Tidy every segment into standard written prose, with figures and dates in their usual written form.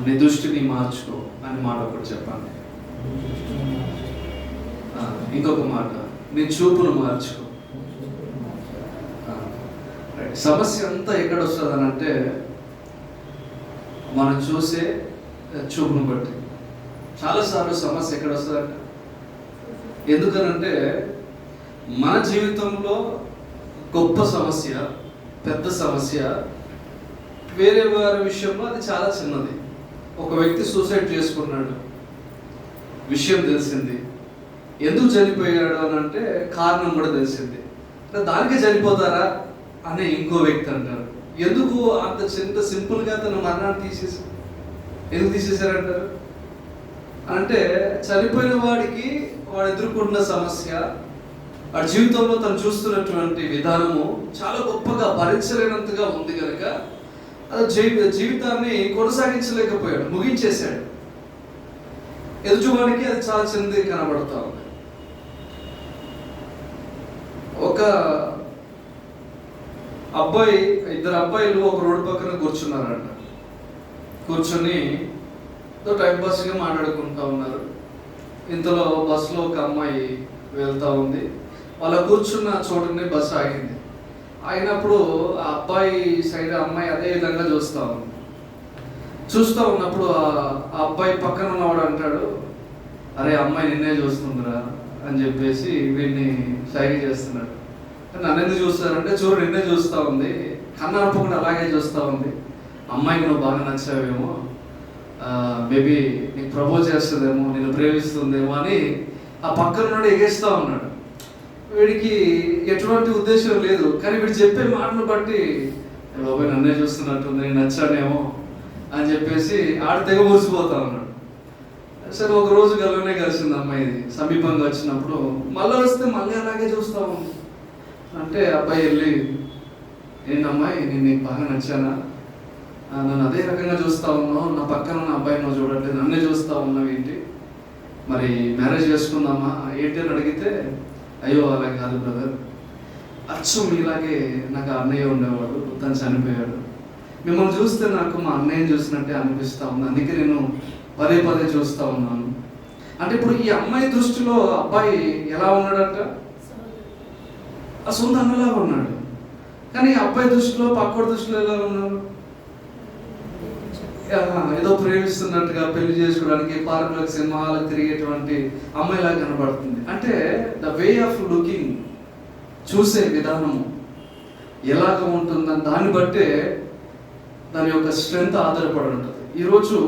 నీ దృష్టిని మార్చుకో అని మాట ఒకటి చెప్పండి. ఇంకొక మాట, నీ చూపును మార్చుకో. సమస్య అంతా ఎక్కడ వస్తుంది అంటే మనం చూసే చూపును బట్టి. చాలాసార్లు సమస్య ఎక్కడ వస్తుందంటే, ఎందుకనంటే మన జీవితంలో గొప్ప సమస్య, పెద్ద సమస్య వేరే వారి విషయంలో అది చాలా చిన్నది. ఒక వ్యక్తి సూసైడ్ చేసుకున్నాడు, విషయం తెలిసింది. ఎందుకు చనిపోయాడు అని అంటే కారణం కూడా తెలిసింది. దానికే చనిపోతారా అని ఇంకో వ్యక్తి అంటారు. ఎందుకు అంత సింపుల్గా తన మరణాన్ని ఎందుకు తీసేశారంటారు అంటే, చనిపోయిన వాడికి వాడు ఎదుర్కొన్న సమస్య, వాడి జీవితంలో తను చూస్తున్నటువంటి విధానము చాలా గొప్పగా భరించలేనంతగా ఉంది కనుక జీవితాన్ని కొనసాగించలేకపోయాడు, ముగించేశాడు. ఎదుటివాడికి అది చాలా చిన్నది కనబడతా ఉంది. ఒక అబ్బాయి, ఇద్దరు అబ్బాయిలు ఒక రోడ్డు పక్కన కూర్చున్నారంట. కూర్చొని టైంపాస్గా మాట్లాడుకుంటూ ఉన్నారు. ఇంతలో బస్సులో ఒక అమ్మాయి వెళ్తూ ఉంది. వాళ్ళ కూర్చున్న చోటుని బస్సు ఆగింది. ఆగినప్పుడు ఆ అబ్బాయి సైడ్ అమ్మాయి అదే విధంగా చూస్తూ ఉన్నప్పుడు ఆ అబ్బాయి పక్కన ఉన్నవాడు అంటాడు, అరే అమ్మాయి నిన్నే చూస్తుందిరా అని చెప్పేసి వీడిని సైగ చేస్తున్నాడు. నన్ను ఎందుకు చూస్తారంటే, చూడు నిన్నే చూస్తూ ఉంది, కన్నా అప్పకుండా అలాగే చూస్తూ ఉంది, అమ్మాయికి నువ్వు బాగా నచ్చావేమో, మేబీ నీకు ప్రపోజ్ చేస్తుందేమో, నేను ప్రేమిస్తుందేమో అని ఆ పక్కన నుండి ఎగేస్తూ ఉన్నాడు. వీడికి ఎటువంటి ఉద్దేశం లేదు, కానీ వీడు చెప్పే మాటను బట్టి బాబాయ్ నన్నే చూస్తున్నట్టుంది, నేను నచ్చానేమో అని చెప్పేసి ఆడ తెగ మురిసిపోతా ఉన్నాడు. సరే ఒక రోజు గల్లనే కలిసింది అమ్మాయి. సమీపంగా వచ్చినప్పుడు మళ్ళీ వస్తే మళ్ళీ అలాగే చూస్తూ ఉంది. అంటే అబ్బాయి వెళ్ళి, ఏంటమ్మాయి నేను నీకు బాగా నచ్చానా, నన్ను అదే రకంగా చూస్తూ ఉన్నావు, నా పక్కన ఉన్న అబ్బాయి నువ్వు చూడట్లేదు, నన్నే చూస్తూ ఉన్నావు ఏంటి, మరి మ్యారేజ్ చేసుకుందామా ఏంటి అని అడిగితే, అయ్యో అలా కాదు బ్రదర్, అచ్చం మీలాగే నాకు అన్నయ్య ఉండేవాడు, తను చనిపోయాడు, మిమ్మల్ని చూస్తే నాకు మా అన్నయ్యని చూసినట్టే అనిపిస్తూ ఉంది, అందుకే నేను పదే పదే చూస్తూ ఉన్నాను. అంటే ఇప్పుడు ఈ అమ్మాయి దృష్టిలో అబ్బాయి ఎలా ఉన్నాడంట, ఆ సొంత అన్నలాగా ఉన్నాడు. కానీ అబ్బాయి దృష్టిలో, పక్కోడి దృష్టిలో ఎలా ఉన్నాడు, ఏదో ప్రేమిస్తున్నట్టుగా, పెళ్లి చేసుకోవడానికి పార్కులకు సినిమాలకు తిరిగేటువంటి అమ్మాయిలాగా కనబడుతుంది. అంటే ద వే ఆఫ్ లుకింగ్, చూసే విధానము ఎలాగ ఉంటుందని దాన్ని బట్టే దాని యొక్క స్ట్రెంగ్త్ ఆధారపడి ఉంటుంది. ఈరోజు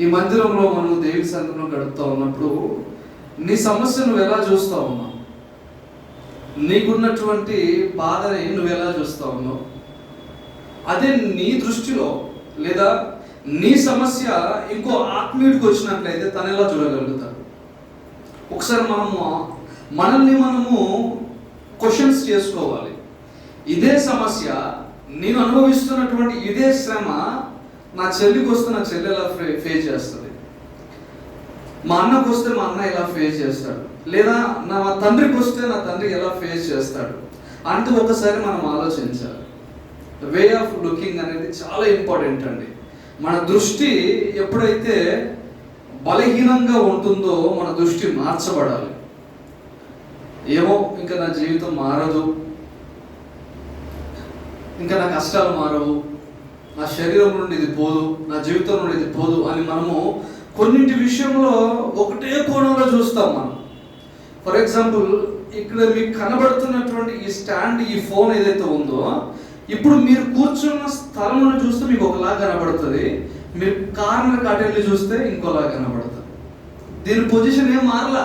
ఈ మందిరంలో మనం దేవుని సన్నిధిలో గడుపుతూ ఉన్నప్పుడు నీ సమస్యను నువ్వు ఎలా చూస్తూ ఉన్నావు, నీకున్నటువంటి బాధని నువ్వు ఎలా చూస్తూ ఉన్నావు, అదే నీ దృష్టిలో లేదా నీ సమస్య ఇంకో ఆత్మీయుడికి వచ్చినట్లయితే తను ఎలా చూడగలుగుతాడు. ఒకసారి మనల్ని మనము క్వశ్చన్స్ చేసుకోవాలి. ఇదే సమస్య, నేను అనుభవిస్తున్నటువంటి ఇదే శ్రమ నా చెల్లికి వస్తే నా చెల్లి ఎలా ఫేస్ చేస్తుంది, మా అన్నకు వస్తే మా అన్న ఎలా ఫేస్ చేస్తాడు, లేదా నా తండ్రికి వస్తే నా తండ్రి ఎలా ఫేస్ చేస్తాడు అంటే ఒకసారి మనం ఆలోచించాలి. వే ఆఫ్ లుకింగ్ అనేది చాలా ఇంపార్టెంట్ అండి. మన దృష్టి ఎప్పుడైతే బలహీనంగా ఉంటుందో మన దృష్టి మార్చబడాలి. ఏమో ఇంకా నా జీవితం మారదు, ఇంకా నా కష్టాలు మారవు, నా శరీరం నుండి ఇది పోదు, నా జీవితం నుండి ఇది పోదు అని మనము కొన్నింటి విషయంలో ఒకటే కోణంలో చూస్తాం మనం. ఫర్ ఎగ్జాంపుల్, ఇక్కడ మీకు కనబడుతున్నటువంటి ఈ స్టాండ్, ఈ ఫోన్ ఏదైతే ఉందో, ఇప్పుడు మీరు కూర్చున్న స్థలంలో చూస్తే మీకు ఒకలా కనబడుతుంది, మీరు కార్నర్ కటెల్ని చూస్తే ఇంకోలా కనబడుతుంది. దీని పొజిషన్ ఏం మారలా,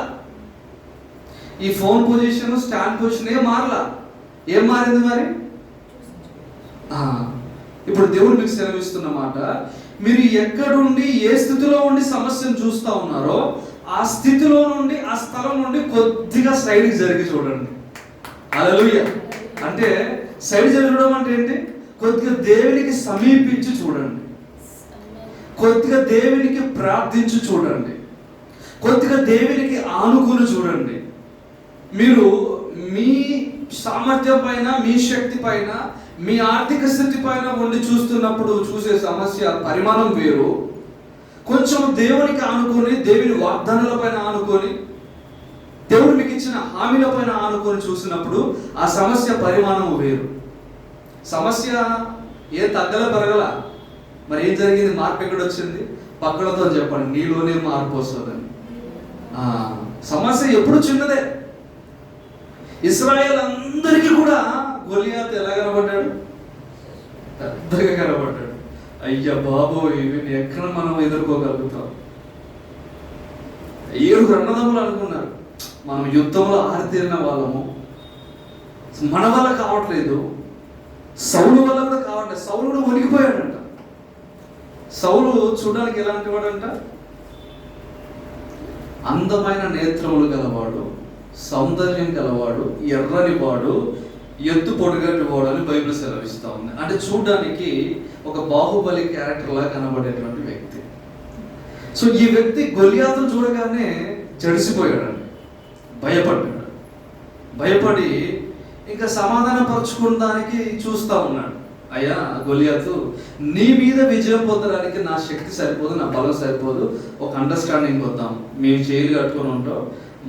ఈ ఫోన్ పొజిషన్, స్టాండ్ పొజిషన్ ఏం మారలా. ఏం మారింది మరి? ఇప్పుడు దేవుడు మీకు సెలవిస్తున్న మాట, మీరు ఎక్కడుండి ఏ స్థితిలో ఉండి సమస్యను చూస్తూ ఉన్నారో ఆ స్థితిలో నుండి, ఆ స్థలం నుండి కొద్దిగా సైడ్కి జరిగి చూడండి. హల్లెలూయా. అంటే సైడ్ జరగడం అంటే ఏంటి? కొద్దిగా దేవునికి సమీపించి చూడండి, కొద్దిగా దేవునికి ప్రార్థించి చూడండి, కొద్దిగా దేవునికి ఆనుకుని చూడండి. మీరు మీ సామర్థ్యం పైన, మీ శక్తి పైన, మీ ఆర్థిక స్థితి పైన ఉండి చూస్తున్నప్పుడు చూసే సమస్య పరిమాణం వేరు. కొంచెం దేవునికి ఆనుకొని, దేవుని వాగ్దానాల పైన ఆనుకొని, దేవుడు మీకు ఇచ్చిన హామీల పైన ఆనుకొని చూసినప్పుడు ఆ సమస్య పరిమాణం వేరు. సమస్య ఏ తగ్గల పెరగల. మరి ఏం జరిగింది? మార్పు ఎక్కడ వచ్చింది? పక్కలతో చెప్పండి, నీలోనే మార్పు వస్తుందని. సమస్య ఎప్పుడు చిన్నదే. ఇశ్రాయేల్ అందరికీ కూడా గొలియాతు ఎలా కనబడ్డాడు? పెద్దగా కనబడ్డాడు. అయ్యా బాబోయ్, వీటిని ఎక్కడ మనం ఎదుర్కోగలుగుతాం? 7 అన్నదమ్ములు అనుకున్నారు, మనం యుద్ధంలో ఆరితేరిన వాళ్ళము, మన వల్ల కావట్లేదు, సౌలు వల్ల కూడా కావట్లేదు. సౌలు కూడా వణికిపోయాడంట. సౌలు చూడడానికి ఎలాంటి వాడంట? అందమైన నేత్రములు గలవాడు, సౌందర్యం గలవాడు, ఎర్రని వాడు, ఎత్తు పొడుగటి వాడు అని బైబిల్ సెలవిస్తూ ఉంది. అంటే చూడడానికి ఒక బాహుబలి క్యారెక్టర్ లా కనబడేటువంటి వ్యక్తి. సో ఈ వ్యక్తి గొలియాతును చూడగానే జడిసిపోయాడండి, భయపడ్డాడు. భయపడి ఇంకా సమాధానపరచుకోవడానికి చూస్తూ ఉన్నాడు. అయ్యా గొలియాతు, నీ మీద విజయం పొందడానికి నా శక్తి సరిపోదు, నా బలం సరిపోదు. ఒక అండర్స్టాండింగ్ వద్దాం. మేము చేతులు కట్టుకొని ఉంటాం,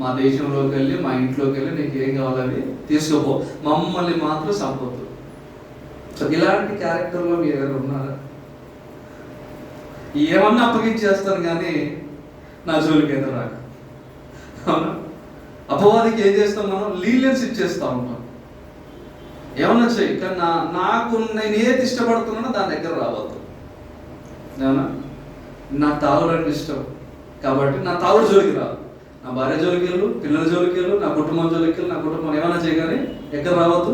మా దేశంలోకి వెళ్ళి, మా ఇంట్లోకి వెళ్ళి నీకు ఏం కావాలని తీసుకోపో, మమ్మల్ని మాత్రం సంపొద్దు. సో ఇలాంటి క్యారెక్టర్లో మీరు ఎవరు ఉన్నారా? ఏమన్నా అప్పగించేస్తాను కానీ నా జోలికి అయితే రాక. అవునా? అపవాదికి ఏం చేస్తాం మనం? లీనియన్స్ ఇచ్చేస్తూ ఉంటాం. ఏమన్నా చెయ్యి, కానీ నాకు నేను ఏది ఇష్టపడుతున్నానో దాని దగ్గర రావద్దు. ఏమన్నా నాకు తాగుడు అంటే ఇష్టం కాబట్టి నా తాగుడు జోలికి రాదు. నా భార్య జోలికి వెళ్ళు, పిల్లల జోలికి వెళ్ళు, నా కుటుంబం జోలికి వెళ్ళు, నా కుటుంబం ఏమైనా చేయగానే ఎక్కడ రావద్దు?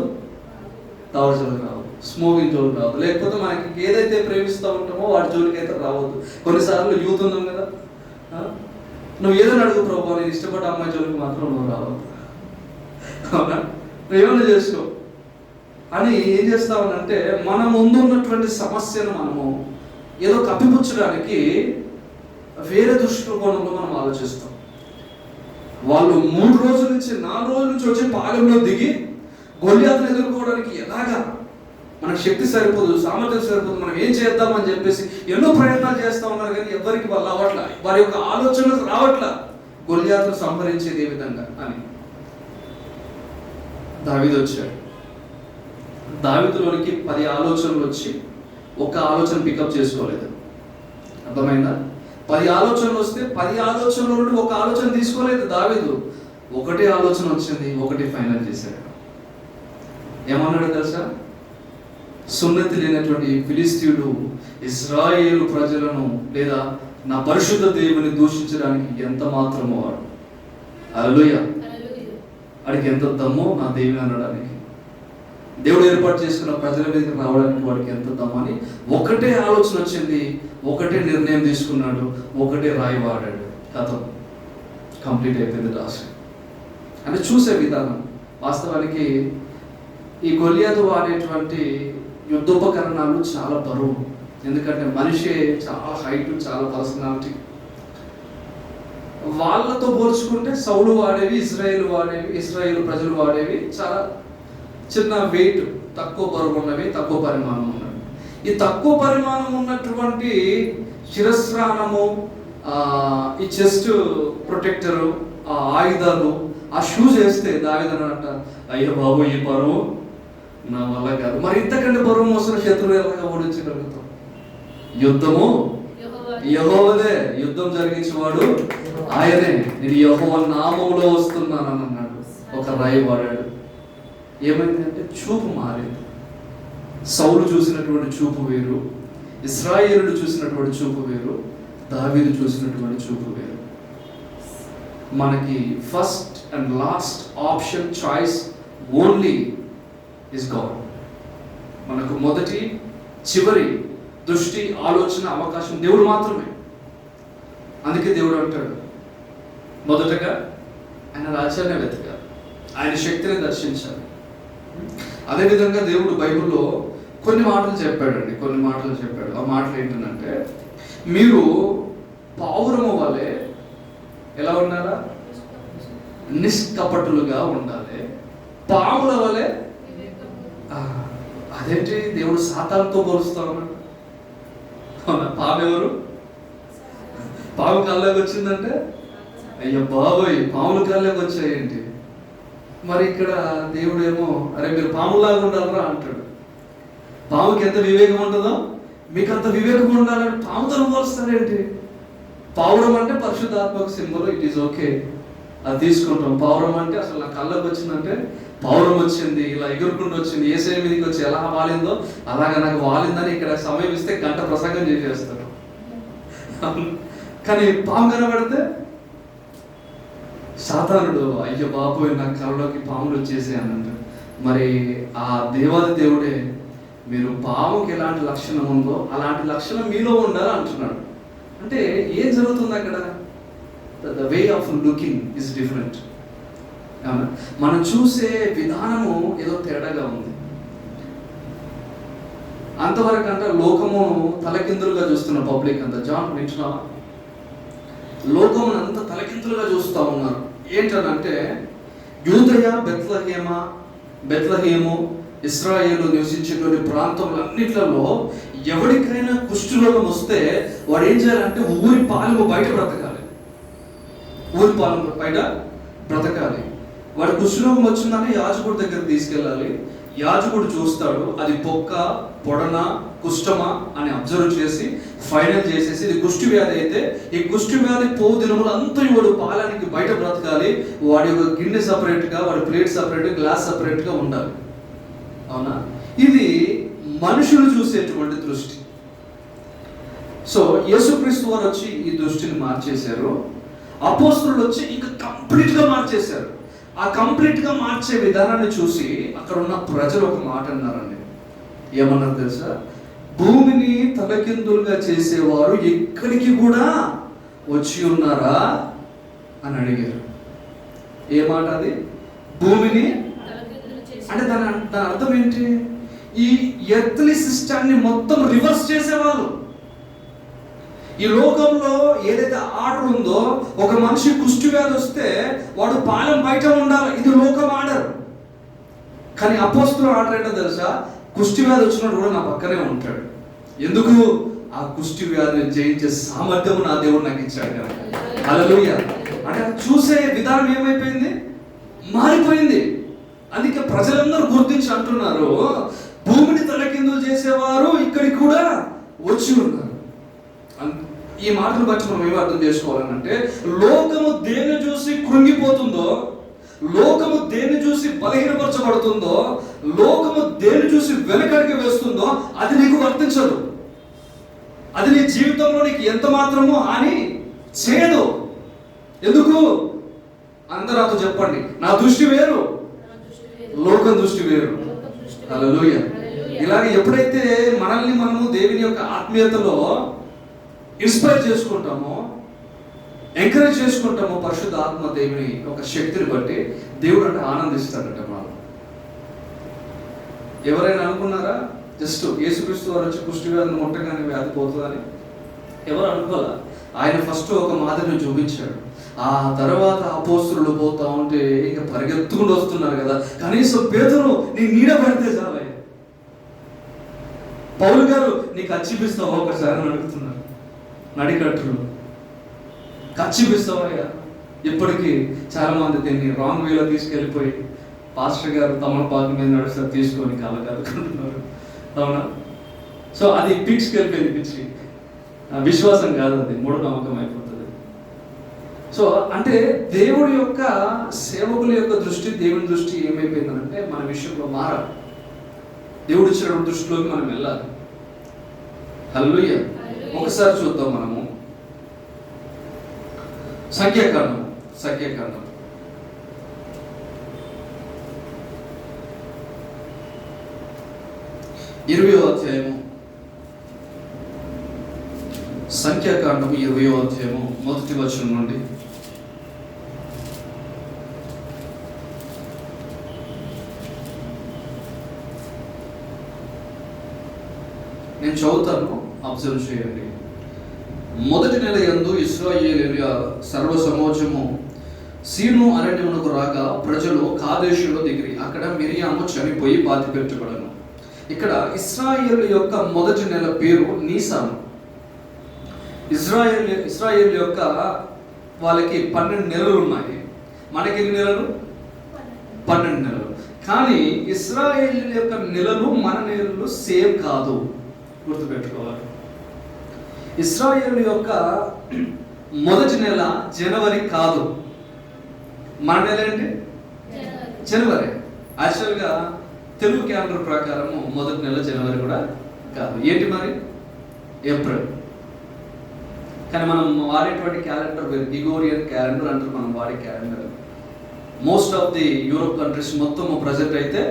తాగుడు జోలికి రావద్దు, స్మోకింగ్ జోలికి రావద్దు. లేకపోతే మనకి ఏదైతే ప్రేమిస్తూ ఉంటామో వాటి జోలికి అయితే రావద్దు. కొన్నిసార్లు యూత్ ఉన్నాం కదా, నువ్వు ఏదైనా అడుగు ప్రభు, నేను ఇష్టపడ్డ అమ్మాయి జోలికి మాత్రం నువ్వు రావద్దు. అవునా? నువ్వు ఏమైనా చేసుకో అని ఏం చేస్తామనంటే, మన ముందు ఉన్నటువంటి సమస్యను మనము ఏదో కప్పిపుచ్చడానికి వేరే దృష్టికోణంలో మనం ఆలోచిస్తాం. వాళ్ళు 3 రోజుల నుంచి 4 రోజుల నుంచి వచ్చి పాలెంలో దిగి గొలియాతును ఎదుర్కోవడానికి ఎలాగా మనకు శక్తి సరిపోదు, సామర్థ్యం సరిపోదు, మనం ఏం చేద్దామని చెప్పేసి ఎన్నో ప్రయత్నాలు చేస్తూ ఉన్నారు. కానీ ఎవరికి వాళ్ళు అవ్వట్లా, వారి యొక్క ఆలోచనలకు రావట్లా గొలియాతును సంహరించేది ఏ విధంగా అని. దావీదు వచ్చాడు. దావీదులోనికి 10 ఆలోచనలు వచ్చి ఒక ఆలోచన పికప్ చేసుకోలేదు. అర్థమైందా? 10 ఆలోచనలు వస్తే 10 ఆలోచనల నుండి ఒక ఆలోచన తీసుకోలేదు దావీదు. ఒకటే ఆలోచన వచ్చింది, ఒకటి ఫైనల్ చేశాడు. ఏమన్నాడు తెలుసా? సున్నతి లేనటువంటి ఫిలిస్తీయుడు ఇశ్రాయేలు ప్రజలను లేదా నా పరిశుద్ధ దేవుని దూషించడానికి ఎంత మాత్రమో వాడు. హల్లెలూయా! వాడికి ఎంత దమ్మో నా దేవుని అనడానికి, దేవుడు ఏర్పాటు చేసుకున్న ప్రజల మీదకి రావడానికి వాడికి ఎంత దమ్మని ఒకటే ఆలోచన వచ్చింది, ఒకటే నిర్ణయం తీసుకున్నాడు, ఒకటే రాయి వాడాడు. కథం కంప్లీట్ అయిపోయింది టాస్క్. అంటే చూసే విధానం. వాస్తవానికి ఈ గొలియాతు వాడేటువంటి యుద్ధోపకరణాలు చాలా బరువు. ఎందుకంటే మనిషి చాలా హైట్, చాలా పర్సనాలిటీ. వాళ్ళతో పోల్చుకుంటే సౌలు వాడేవి, ఇశ్రాయేలు ప్రజలు వాడేవి చాలా చిన్న వెయిట్, తక్కువ బరువు ఉన్నవి, తక్కువ పరిమాణం ఉన్నవి. ఈ తక్కువ పరిమాణం ఉన్నటువంటి శిరస్త్రాణము, ఈ చెస్ట్ ప్రొటెక్టరు, ఆ ఆయుధాలు, ఆ షూస్ వేస్తే దావీదనంట, అయ్యో బాబు ఈ బరువు నా వల్ల కాదు. మరి ఇంతకంటే బరువు మోసిన శత్రువు ఎలాగా ఓడించగలుగుతాం? యుద్ధము యెహోవాదే, యుద్ధం జరిగించేవాడు ఆయనే. నేను యెహోవా నామములో వస్తున్నానని అన్నాడు. ఒక రాయి వాడాడు. ఏమైందంటే చూపు మారింది. సౌలు చూసినటువంటి చూపు వేరు, ఇశ్రాయేలుడు చూసినటువంటి చూపు వేరు, దావీదు చూసినటువంటి చూపు వేరు. మనకి first and last option, choice only is God. మనకు మొదటి చివరి దృష్టి, ఆలోచన, అవకాశం దేవుడు మాత్రమే. అందుకే దేవుడు అంటాడు, మొదటగా ఆయన రాజ్యాన్ని వెతకాలి, ఆయన శక్తిని దర్శించాలి. అదేవిధంగా దేవుడు బైబిల్లో కొన్ని మాటలు చెప్పాడండి, కొన్ని మాటలు చెప్పాడు. ఆ మాటలు ఏంటంటే, మీరు పావురము వలె ఎలా ఉండాలా? నిష్కపటులుగా ఉండాలి, పాముల వలె అదేంటి దేవుడు సాతానుతో పోలుస్తా ఉన్నాడు? పాము ఎవరు? పాము కళ్ళకి వచ్చిందంటే అయ్యో బాబోయ్, పాముల కళ్ళకి వచ్చాయేంటి? మరి ఇక్కడ దేవుడేమో అరే మీరు పాములాగా ఉండాలరా అంటాడు. పాముకి ఎంత వివేకం ఉంటుందో మీకు అంత వివేకం ఉండాలని పాముతో పోలుస్తారేంటి? పావురం అంటే పరిశుద్ధాత్మక సింబల్, ఇట్ ఈస్ ఓకే, అది తీసుకుంటాం. పావురం అంటే అసలు నా కళ్ళకి వచ్చిందంటే పావురం వచ్చింది, ఇలా ఎగురుకుంటూ వచ్చింది, ఏసై మీదకి వచ్చి ఎలా వాలిందో అలాగా నాకు వాలిందని ఇక్కడ సమయం ఇస్తే గంట ప్రసంగం చేసేస్తారు. కానీ పాము కనబడితే సాతానుడు అయ్యో బాబోయ్ నా కళ్ళలోకి పాములు వచ్చేసి అని అంటాడు. మరి ఆ దేవాది దేవుడే మీరు పాముకి ఎలాంటి లక్షణం ఉందో అలాంటి లక్షణం మీలో ఉండాలి అంటున్నాడు. అంటే ఏం జరుగుతుంది అక్కడ? The way of looking is different. మనం చూసే విధానము ఏదో తేడాగా ఉంది. అంతవరకు అంటే లోకము తలకిందులుగా చూస్తున్న పబ్లిక్ అంతా. జాన్ వింటున్నావా? లోకమును అంత తలకిందులుగా చూస్తూ ఉన్నారు. ఏంటనంటే యూదయ, బెత్లహేము, ఇశ్రాయేలు నివసించేటువంటి ప్రాంతములన్నిట్లలో ఎవరికైనా కుష్ఠరోగం వస్తే వాడు ఏం చేయాలంటే ఊరి పాలెము బయట బ్రతకాలి. ఊరి పాలెము బయట బ్రతకాలి. వాడు కుష్ఠరోగం వచ్చిందని యాజకుడి దగ్గరికి తీసుకెళ్ళాలి. యాజకుడు చూస్తాడు, అది పొక్క, పొడన, కుష్ఠమా అని అబ్జర్వ్ చేసి ఫైనల్ చేసేసి ఇది కుష్టి వ్యాధి అయితే ఈ కుష్టి వ్యాధి పోవు దినములు అంతా వాడు పాలానికి బయట బ్రతకాలి. వాడి యొక్క గిన్నె సపరేట్గా, వాడి ప్లేట్ సపరేట్గా, గ్లాస్ సపరేట్గా ఉండాలి. అవునా? ఇది మనుషులు చూసేటువంటి దృష్టి. సో యేసుక్రీస్తు వారు వచ్చి ఈ దృష్టిని మార్చేశారు. అపోస్తలులు వచ్చి ఇంకా కంప్లీట్గా మార్చేశారు. ఆ కంప్లీట్గా మార్చే విధానాన్ని చూసి అక్కడ ఉన్న ప్రజలు ఒక మాట అన్నారండి. ఏమన్నారు తెలుసా? భూమిని తలకిందులుగా చేసేవారు ఎక్కడికి కూడా వచ్చి ఉన్నారా అని అడిగారు. ఏ మాట అది? భూమిని అంటే దాని అర్థం ఏంటి? ఈ ఎర్త్లీ సిస్టాన్ని మొత్తం రివర్స్ చేసేవాళ్ళు. ఈ లోకంలో ఏదైతే ఆర్డర్ ఉందో, ఒక మనిషి కుష్టి వ్యాధి వస్తే వాడు పాలెం బయట ఉండాలి, ఇది లోకం ఆర్డర్. కానీ అపోస్తలుల ఆర్డర్ ఏంటో తెలుసా? కుష్టి వ్యాధి వచ్చినప్పుడు కూడా నా పక్కనే ఉంటాడు. ఎందుకు? ఆ కుష్టి వ్యాధిని జయించే సామర్థ్యం నా దేవుడు నాకు ఇచ్చాడు కదా. హల్లెలూయా. అంటే చూసే విధానం ఏమైపోయింది? మారిపోయింది. అందుకే ప్రజలందరూ గుర్తించి అంటున్నారు, భూమిని తలకిందులు చేసేవారు ఇక్కడికి కూడా వచ్చి ఉన్నారు. ఈ మాటలు బట్టి మనం ఏం అర్థం చేసుకోవాలంటే, లోకము దేన్ని చూసి కృంగిపోతుందో, లోకము దేన్ని చూసి బలహీనపరచబడుతుందో, లోకము దేన్ని చూసి వెనకడికి వేస్తుందో అది నీకు వర్తించదు. అది నీ జీవితంలో నీకు ఎంత మాత్రమో హాని చేయదు. ఎందుకు? అందరూ నాతో చెప్పండి, నా దృష్టి వేరు, లోకం దృష్టి వేరు. హల్లెలూయా. ఇలాగే ఎప్పుడైతే మనల్ని మనము దేవుని యొక్క ఆత్మీయతలో ఇన్స్పైర్ చేసుకుంటామో, ఎంకరేజ్ చేసుకుంటామో, పరిశుద్ధ ఆత్మ దేవుని ఒక శక్తిని బట్టి దేవుడు అంటే ఆనందిస్తాడట. మనం ఎవరైనా అనుకున్నారా జస్ట్ యేసుక్రీస్తు వారు వచ్చి కుష్టి వ్యాధిని ముట్టగానే వ్యాధి పోతుందని? ఎవరు అనుకోలే. ఆయన ఫస్ట్ ఒక మాదిరిని చూపించాడు. ఆ తర్వాత అపోస్తలులు పోతా ఉంటే ఇంకా పరిగెత్తుకుంటూ వస్తున్నారు కదా. కనీసం పేతురు నీ నీడ పడితే చాలయ్య. పౌలు గారు నీకు అచ్చిపిస్తావా ఒకసారి అని అడుగుతున్నారు. నడికట్టులు కచ్చిపిస్తావయ్యా. ఇప్పటికీ చాలా మంది దీన్ని రాంగ్ వేలో తీసుకెళ్ళిపోయి పాస్టర్ గారు తమలపాకు మీద నడుస్తారు తీసుకొని కలగలుగుతున్నారు. అవునా? సో అది పిక్స్కి వెళ్ళిపోయింది. పిచ్చి విశ్వాసం కాదు, అది మూఢనమ్మకం అయిపోతుంది. సో అంటే దేవుడి యొక్క సేవకుల యొక్క దృష్టి, దేవుని దృష్టి ఏమైపోయిందంటే మన విషయంలో మారాలి. దేవుడు ఇచ్చిన దృష్టిలోకి మనం వెళ్ళాలి. హల్లెలూయా. ఒకసారి చూద్దాం మనము సంఖ్యాకాండం 20వ అధ్యాయము. సంఖ్యాకాండము 20వ అధ్యాయము 1వ వచనం నుండి. నేను చదువుతాను, అబ్జర్వ్ చేయండి. మొదటి నెల యందు ఇశ్రాయేలీయుల సర్వ సమాజము సీను అరణ్యమునకు రాగా ప్రజలు కాదేశులో దిగిరి. అక్కడ మిరియాము చనిపోయి పాతిపెట్టబడను. ఇక్కడ ఇశ్రాయేలు యొక్క మొదటి నెల పేరు నీసాను. ఇశ్రాయేల్ యొక్క వాళ్ళకి 12 నెలలు ఉన్నాయి. మనకి ఎన్ని నెలలు? 12 నెలలు. కానీ ఇశ్రాయేల్ యొక్క నెలలు మన నెలలు సేమ్ కాదు, గుర్తుపెట్టుకోవాలి. ఇశ్రాయేల్ యొక్క మొదటి నెల జనవరి కాదు, మన నెల ఏంటి? జనవరి. యాక్చువల్గా తెలుగు క్యాలెండర్ ప్రకారము మొదటి నెల జనవరి కూడా కాదు. ఏంటి మరి? ఏప్రిల్. కానీ మనం వాడేటువంటి క్యాలెండర్ గ్రిగోరియన్ క్యాలెండర్ అంటారు మనం వాడే calendar. Most of the Europe countries మొత్తం ప్రజెంట్ అయితే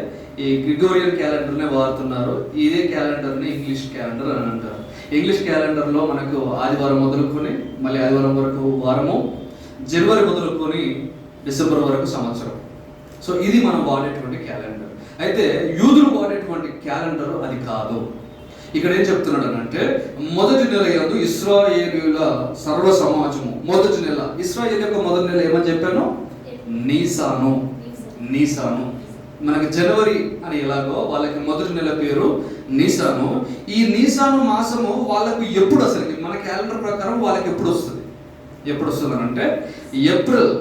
ఈ గ్రిగోరియన్ క్యాలెండర్నే వాడుతున్నారు. ఇదే క్యాలెండర్ని ఇంగ్లీష్ క్యాలెండర్ అని అంటారు. ఇంగ్లీష్ క్యాలెండర్లో మనకు ఆదివారం మొదలుకొని మళ్ళీ ఆదివారం వరకు వారము, జనవరి మొదలుకొని డిసెంబర్ వరకు సంవత్సరం. సో ఇది మనం వాడేటువంటి క్యాలెండర్. అయితే యూదులు వాడేటువంటి క్యాలెండర్ అది కాదు. ఇక్కడ ఏం చెప్తున్నాడు అంటే మొదటి నెల యందు ఇశ్రాయేలీయుల సర్వ సమాజము. మొదటి నెల ఇశ్రాయేల్ యొక్క మొదటి నెల ఏమని చెప్పాను? నీసాను. నీసాను. మనకి జనవరి అని ఎలాగో వాళ్ళకి మొదటి నెల పేరు నీసాను. ఈ నీసాను మాసము వాళ్ళకు ఎప్పుడు, అసలు మన క్యాలెండర్ ప్రకారం వాళ్ళకి ఎప్పుడు వస్తుంది? ఎప్పుడు వస్తుంది అంటే ఏప్రిల్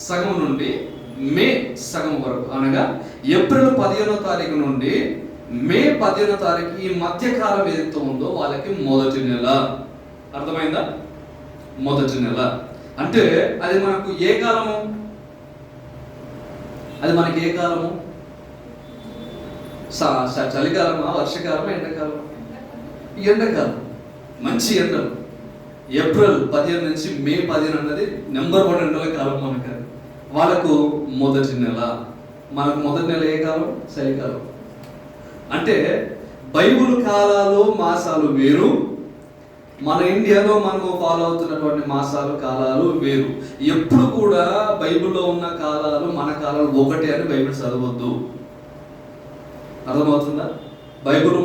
సగం నుండి మే సగం వరకు, అనగా ఏప్రిల్ 15వ తారీఖు నుండి మే 15వ తారీఖు ఈ మధ్యకాలం ఏదైతే ఉందో వాళ్ళకి మొదటి నెల. అర్థమైందా? మొదటి నెల అంటే అది మనకు ఏ కాలము? అది మనకి ఏ కాలము? చలికాలమా, వర్షకాలమా, ఎండాకాలమా? ఎండాకాలం. మంచి ఎండలు. ఏప్రిల్ 15 నుంచి మే 15 అన్నది నెంబర్ 1 ఎండల కాలం మనకు. వాళ్ళకు మొదటి నెల. మనకు మొదటి నెల ఏ కాలం? చలికాలం. అంటే బైబుల్ కాలాలు మాసాలు వేరు, మన ఇండియాలో మనము ఫాలో అవుతున్నటువంటి మాసాలు కాలాలు వేరు. ఎప్పుడు కూడా బైబిల్లో ఉన్న కాలాలు మన కాలాలు ఒకటే అని బైబిల్ చదవద్దు. అర్థమవుతుందా? బైబిల్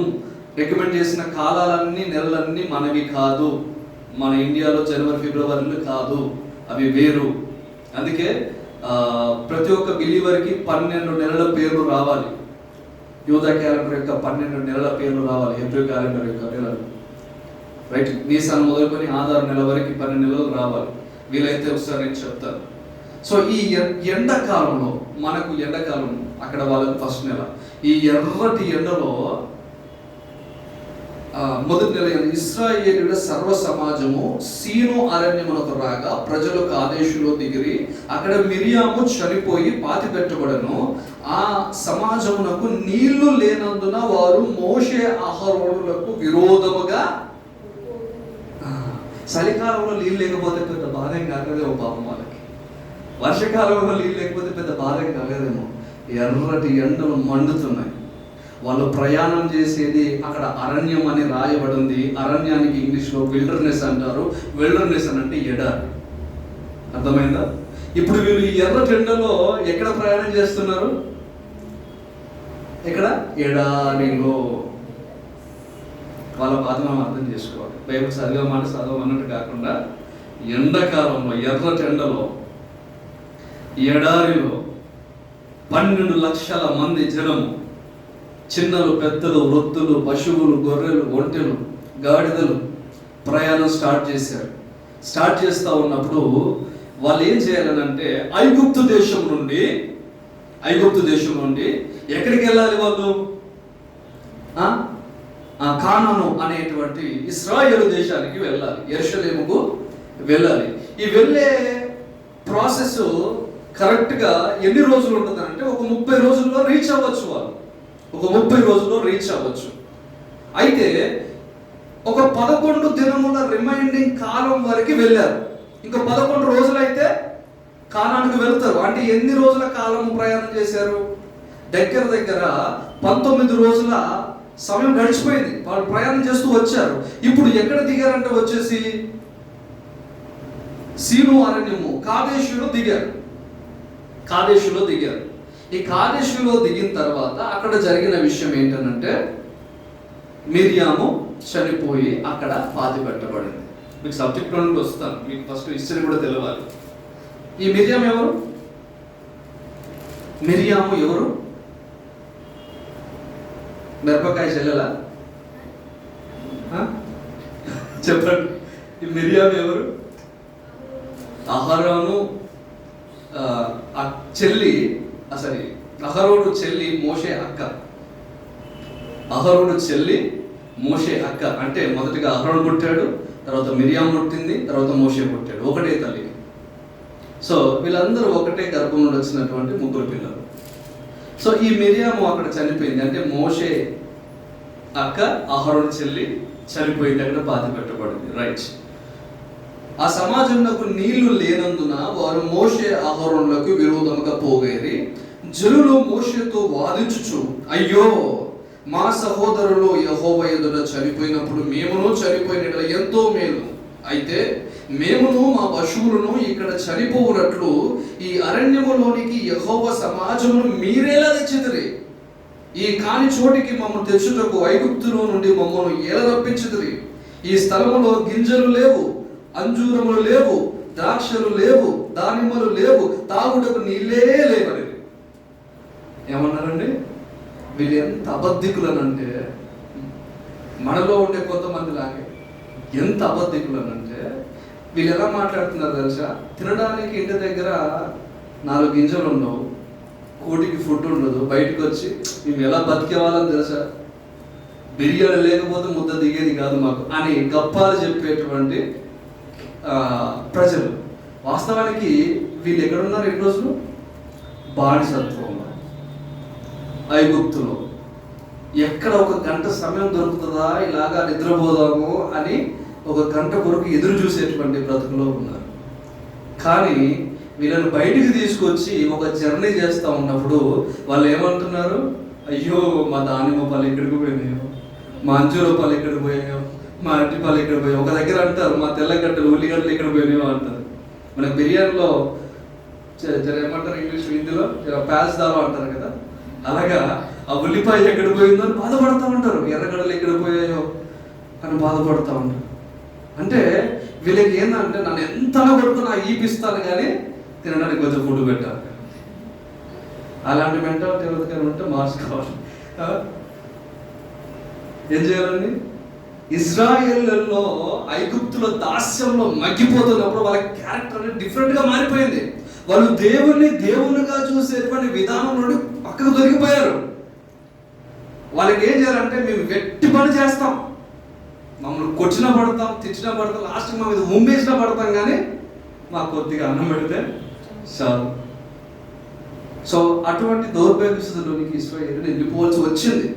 రికమెండ్ చేసిన కాలాలన్నీ నెలలన్నీ మనవి కాదు. మన ఇండియాలో జనవరి ఫిబ్రవరిలు కాదు, అవి వేరు. అందుకే ప్రతి ఒక్క బిలీవర్కి 12 నెలల పేర్లు రావాలి. యూదా క్యాలెండర్ యొక్క 12 నెలల పేర్లు రావాలి, ఏప్రిల్ క్యాలెండర్ యొక్క నెలలు. రైట్? నీసాను మొదలుకొని ఆధార్ నెల వరకు 12 నెలలు రావాలి. వీలైతే ఒకసారి నేను చెప్తాను. సో ఈ ఎండాకాలంలో మనకు ఎండాకాలం, అక్కడ వాళ్ళకి ఫస్ట్ నెల. ఈ ఎర్రటి ఎండలో మొదటి నెల ఇశ్రాయేలీయుల సర్వ సమాజము సీను అరణ్యమునకు రాగా ప్రజలు కాదేశులో దిగిరి. అక్కడ మిరియాము చనిపోయి పాతి పెట్టబడను. ఆ సమాజమునకు నీళ్లు లేనందున వారు మోషే అహరోనులకు విరోధముగా. చలికాలంలో నీళ్ళు లేకపోతే పెద్ద బాధం కాగదేమో పాపం వాళ్ళకి. వర్షకాలంలో నీళ్ళు లేకపోతే పెద్ద బాధం కాగదేమో. ఎర్రటి ఎండలు మండుతున్నాయి. వాళ్ళు ప్రయాణం చేసేది అక్కడ అరణ్యం అని రాయబడింది. అరణ్యానికి ఇంగ్లీష్లో విల్డర్నెస్ అంటారు. విల్డర్నెస్ అని అంటే ఎడారి. అర్థమైందా? ఇప్పుడు వీళ్ళు ఈ ఎర్రటి ఎండలో ఎక్కడ ప్రయాణం చేస్తున్నారు? ఎక్కడ? ఎడారిలో. వాళ్ళ బాధ మనం అర్థం చేసుకోవాలి. బైబిల్ చదివమాట చదవమన్నట్టు కాకుండా ఎండాకాలంలో ఎర్రటి ఎండలో ఎడారిలో 12 లక్షల మంది జనము, చిన్నలు పెద్దలు, వృద్ధులు, పశువులు, గొర్రెలు, ఒంటెలు, గాడిదలు ప్రయాణం స్టార్ట్ చేశారు. స్టార్ట్ చేస్తూ ఉన్నప్పుడు వాళ్ళు ఏం చేయాలనంటే ఐగుప్తు దేశం నుండి ఎక్కడికి వెళ్ళాలి వాళ్ళు? కానాను అనేటువంటి ఇశ్రాయేలు దేశానికి వెళ్ళాలి, యెరూషలేముకు వెళ్ళాలి. ఈ వెళ్ళే ప్రాసెస్ కరెక్ట్గా ఎన్ని రోజులు ఉంటుందంటే ఒక 30 రోజుల్లో రీచ్ అవ్వచ్చు వాళ్ళు. ఒక 30 రోజుల్లో రీచ్ అవ్వచ్చు. అయితే ఒక 11 దినముల రిమైండింగ్ కాలం వరకు వెళ్ళారు. ఇంకా 11 రోజులైతే కానానికి వెళ్తారు. అంటే ఎన్ని రోజుల కాలం ప్రయాణం చేశారు? దగ్గర 19 రోజుల సమయం గడిచిపోయింది. వాళ్ళు ప్రయాణం చేస్తూ వచ్చారు. ఇప్పుడు ఎక్కడ దిగారంటే వచ్చేసి సీను అరణ్యము కాదేశులో దిగారు. ఈ కాదేశులో దిగిన తర్వాత అక్కడ జరిగిన విషయం ఏంటంటే మిరియాము చనిపోయి అక్కడ పాతి పెట్టబడింది. మీకు సబ్జెక్ట్ నుండి వస్తాను, మీకు ఫస్ట్ హిస్టరీ కూడా తెలవాలి. ఈ మిరియాము ఎవరు? మిరపకాయ చెల్లెలా? చెప్పండి. ఈ మిరియాము ఎవరు? అహరోను చెల్లి, అసలు అహరోను చెల్లి మోషే అక్క. అహరోను చెల్లి మోషే అక్క. అంటే మొదటిగా అహరోను పుట్టాడు, తర్వాత మిరియాము పుట్టింది, తర్వాత మోషే పుట్టాడు. ఒకటే తల్లి. సో వీళ్ళందరూ ఒకటే గర్భం నుండి వచ్చినటువంటి ముగ్గురు పిల్లలు. సో ఈ మిరియాము అక్కడ చనిపోయింది, అంటే మోషే అక్క అహరోను చెల్లి చనిపోయింది, అక్కడ పాతి పెట్టబడింది. రైట్. ఆ సమాజంలో నీళ్లు లేనందున వారు మోషే అహరోనులకు విరోధముగా పోగేరి జనులు మోషేతో వాదించుచు, అయ్యో మా సహోదరులు యెహోవా ఎదుట చనిపోయినప్పుడు మేమును చనిపోయిన ఎంతో మేలు. అయితే మేమును మా పశువులను ఇక్కడ చనిపోవునట్లు ఈ అరణ్యములోనికి యెహోవా సమాజమును మీరేలా తెచ్చిదిరి. ఈ కాని చోటికి మమ్మల్ని తెచ్చుటకు ఐగుప్తులో నుండి మమ్మల్ని ఏల రప్పించుదిరి. ఈ స్థలములో గింజలు లేవు, అంజూరములు లేవు, ద్రాక్షలు లేవు, దానిమ్మలు లేవు, తాగుటకు నీళ్ళే లేవని. ఏమన్నారండి? వీళ్ళు ఎంత అబద్ధికులనంటే, మనలో ఉండే కొంతమంది లాగే ఎంత అబద్ధికులనంటే, వీళ్ళు ఎలా మాట్లాడుతున్నారు తెలుసా? తినడానికి ఇంటి దగ్గర 4 గింజలు ఉండవు, కోటికి ఫుడ్ ఉండదు, బయటకు వచ్చి మేము ఎలా బతికేవాళ్ళని తెలుసా, బిర్యానీ లేకపోతే ముద్ద దిగేది కాదు మాకు అని గప్పాలు చెప్పేటువంటి ప్రజలు. వాస్తవానికి వీళ్ళు ఎక్కడున్నారు ఈ రోజులు? బానిసత్వంలో, ఐగుప్తులో. ఎక్కడ ఒక గంట సమయం దొరుకుతుందా ఇలాగా నిద్రపోదాము అని ఒక గంట కొరకు ఎదురు చూసేటువంటి బ్రతుకులో ఉన్నారు. కానీ వీళ్ళని బయటికి తీసుకొచ్చి ఒక జర్నీ చేస్తూ ఉన్నప్పుడు వాళ్ళు ఏమంటున్నారు? అయ్యో మా దానిమ్మ పళ్ళు ఎక్కడికి పోయినాయో, మా అంజూర పళ్ళు ఎక్కడికి పోయాయో, మా అరటి పళ్ళు ఎక్కడ పోయాయో. ఒక దగ్గర అంటారు మా తెల్లగడ్డలు ఉల్లిగడ్డలు ఎక్కడ పోయినాయో అంటారు. మన బిర్యానీలో ఏమంటారు ఇంగ్లీష్, హిందీలో ప్యాస్ దావా అంటారు కదా, అలాగా ఆ ఉల్లిపాయ ఎక్కడ పోయిందో అని బాధపడతా ఉంటారు, ఎర్రగడ్డలు ఎక్కడ పోయాయో అని బాధపడతా ఉంటారు. అంటే వీళ్ళకి ఏంటంటే నన్ను ఎంతలా పడుతున్నా ఈపిస్తాను కానీ తినడానికి కొంచెం ఫుడ్ పెట్టాలి. అలాంటి మెంటాలిటీ ఎవరికైనా ఉంటే మార్చుకోవాలి. ఏం చేయాలండి? ఇజ్రాయేల్లో ఐగుప్తులో దాస్యంలో మగ్గిపోతున్నప్పుడు వాళ్ళ క్యారెక్టర్ అనేది డిఫరెంట్గా మారిపోయింది. వాళ్ళు దేవునిగా చూసేటువంటి విధానం నుండి పక్కకు దొరికిపోయారు. వాళ్ళకి ఏం చేయాలంటే మేము వెట్టి పని చేస్తాం, మమ్మల్ని కొట్టినా పడతాం, తిట్టినా పడతాం, లాస్ట్కి మా మీద ఉమ్మేసినా పడతాం, కానీ మాకు కొద్దిగా అన్నం పెడితే చాలు. సో అటువంటి దౌర్భాగ్య స్థితిలోనికి ఇశ్రాయేలు వెళ్ళిపోవాల్సి వచ్చింది.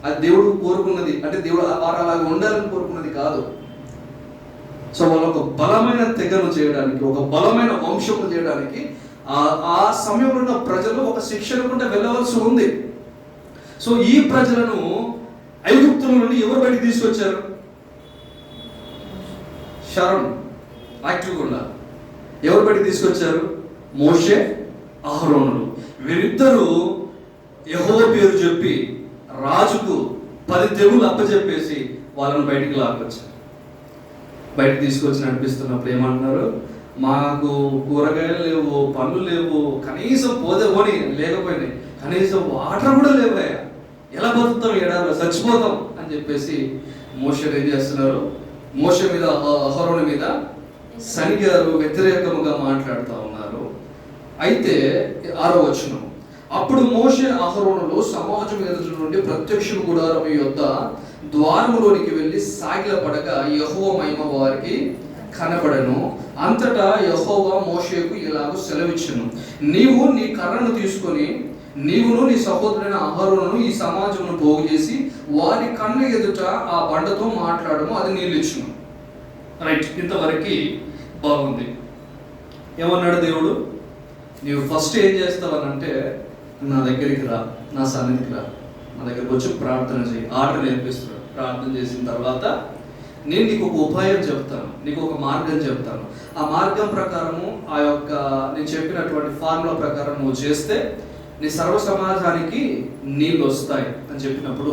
అది దేవుడు కోరుకున్నది, అంటే దేవుడు వారు అలాగ ఉండాలని కోరుకున్నది కాదు. సో వాళ్ళు ఒక బలమైన తెగను చేయడానికి, ఒక బలమైన వంశము చేయడానికి ఆ సమయంలో ఉన్న ప్రజలు ఒక శిక్షణ కూడా వెళ్ళవలసి ఉంది. సో ఈ ప్రజలను ఐగుప్తుల నుండి ఎవరు బయటికి తీసుకొచ్చారు? షరణ్ యాక్టివ్గా ఉన్నారు. ఎవరు బయటికి తీసుకొచ్చారు? మోషే, అహరోనులు. వీరిద్దరూ యెహోవా పేరు చెప్పి రాజుకు 10 తెగులు అప్పచెప్పేసి వాళ్ళని బయటికి లాక్కొచ్చారు. బయటకు తీసుకొచ్చి నడిపిస్తున్నప్పుడు ఏమంటున్నారు? మాకు కూరగాయలు లేవు, పండ్లు లేవు, కనీసం పోని లేకపోయినాయి, కనీసం వాటర్ కూడా లేవయ్యా, ఎలా బతుకుతాం, ఎడారిలో చచ్చిపోతాం అని చెప్పేసి మోషే ఏం చేస్తున్నారు? మోషే మీద, అహరోను మీద సనిగారు, వ్యతిరేకముగా మాట్లాడుతూ ఉన్నారు. అయితే 6వ వచనం, అప్పుడు మోషే అహరోనులు సమాజం ఎదుటి నుండి ప్రత్యక్ష గుడారం యొద్ద ద్వారములోనికి వెళ్ళి సాగిలపడగా యెహోవా మహిమ వారికి కనబడెను. అంతటా యెహోవా మోషేకు ఇలాగ సెలవిచ్చెను, నీవు నీ కర్రను తీసుకొని నీవును నీ సహోదరుడైన అహరోనును ఈ సమాజమును పోగు చేసి వారి కళ్ళ ఎదుట ఆ బండతో మాట్లాడము, అది నీళ్ళు ఇచ్చును. రైట్, ఇంతవరకు బాగుంది. ఏమన్నాడు దేవుడు? నీవు ఫస్ట్ ఏం చేస్తావనంటే నా దగ్గరికి రా, నా సన్నిధికి రా, నా దగ్గరికి వచ్చి ప్రార్థన చేయి. ఆట నేర్పిస్తున్నాడు. ప్రార్థన చేసిన తర్వాత నేను నీకు ఒక ఉపాయం చెప్తాను, నీకు ఒక మార్గం చెప్తాను. ఆ మార్గం ప్రకారము, ఆ యొక్క నేను చెప్పినటువంటి ఫార్ములా ప్రకారం నువ్వు చేస్తే నీ సర్వ సమాజానికి నీళ్ళు వస్తాయి అని చెప్పినప్పుడు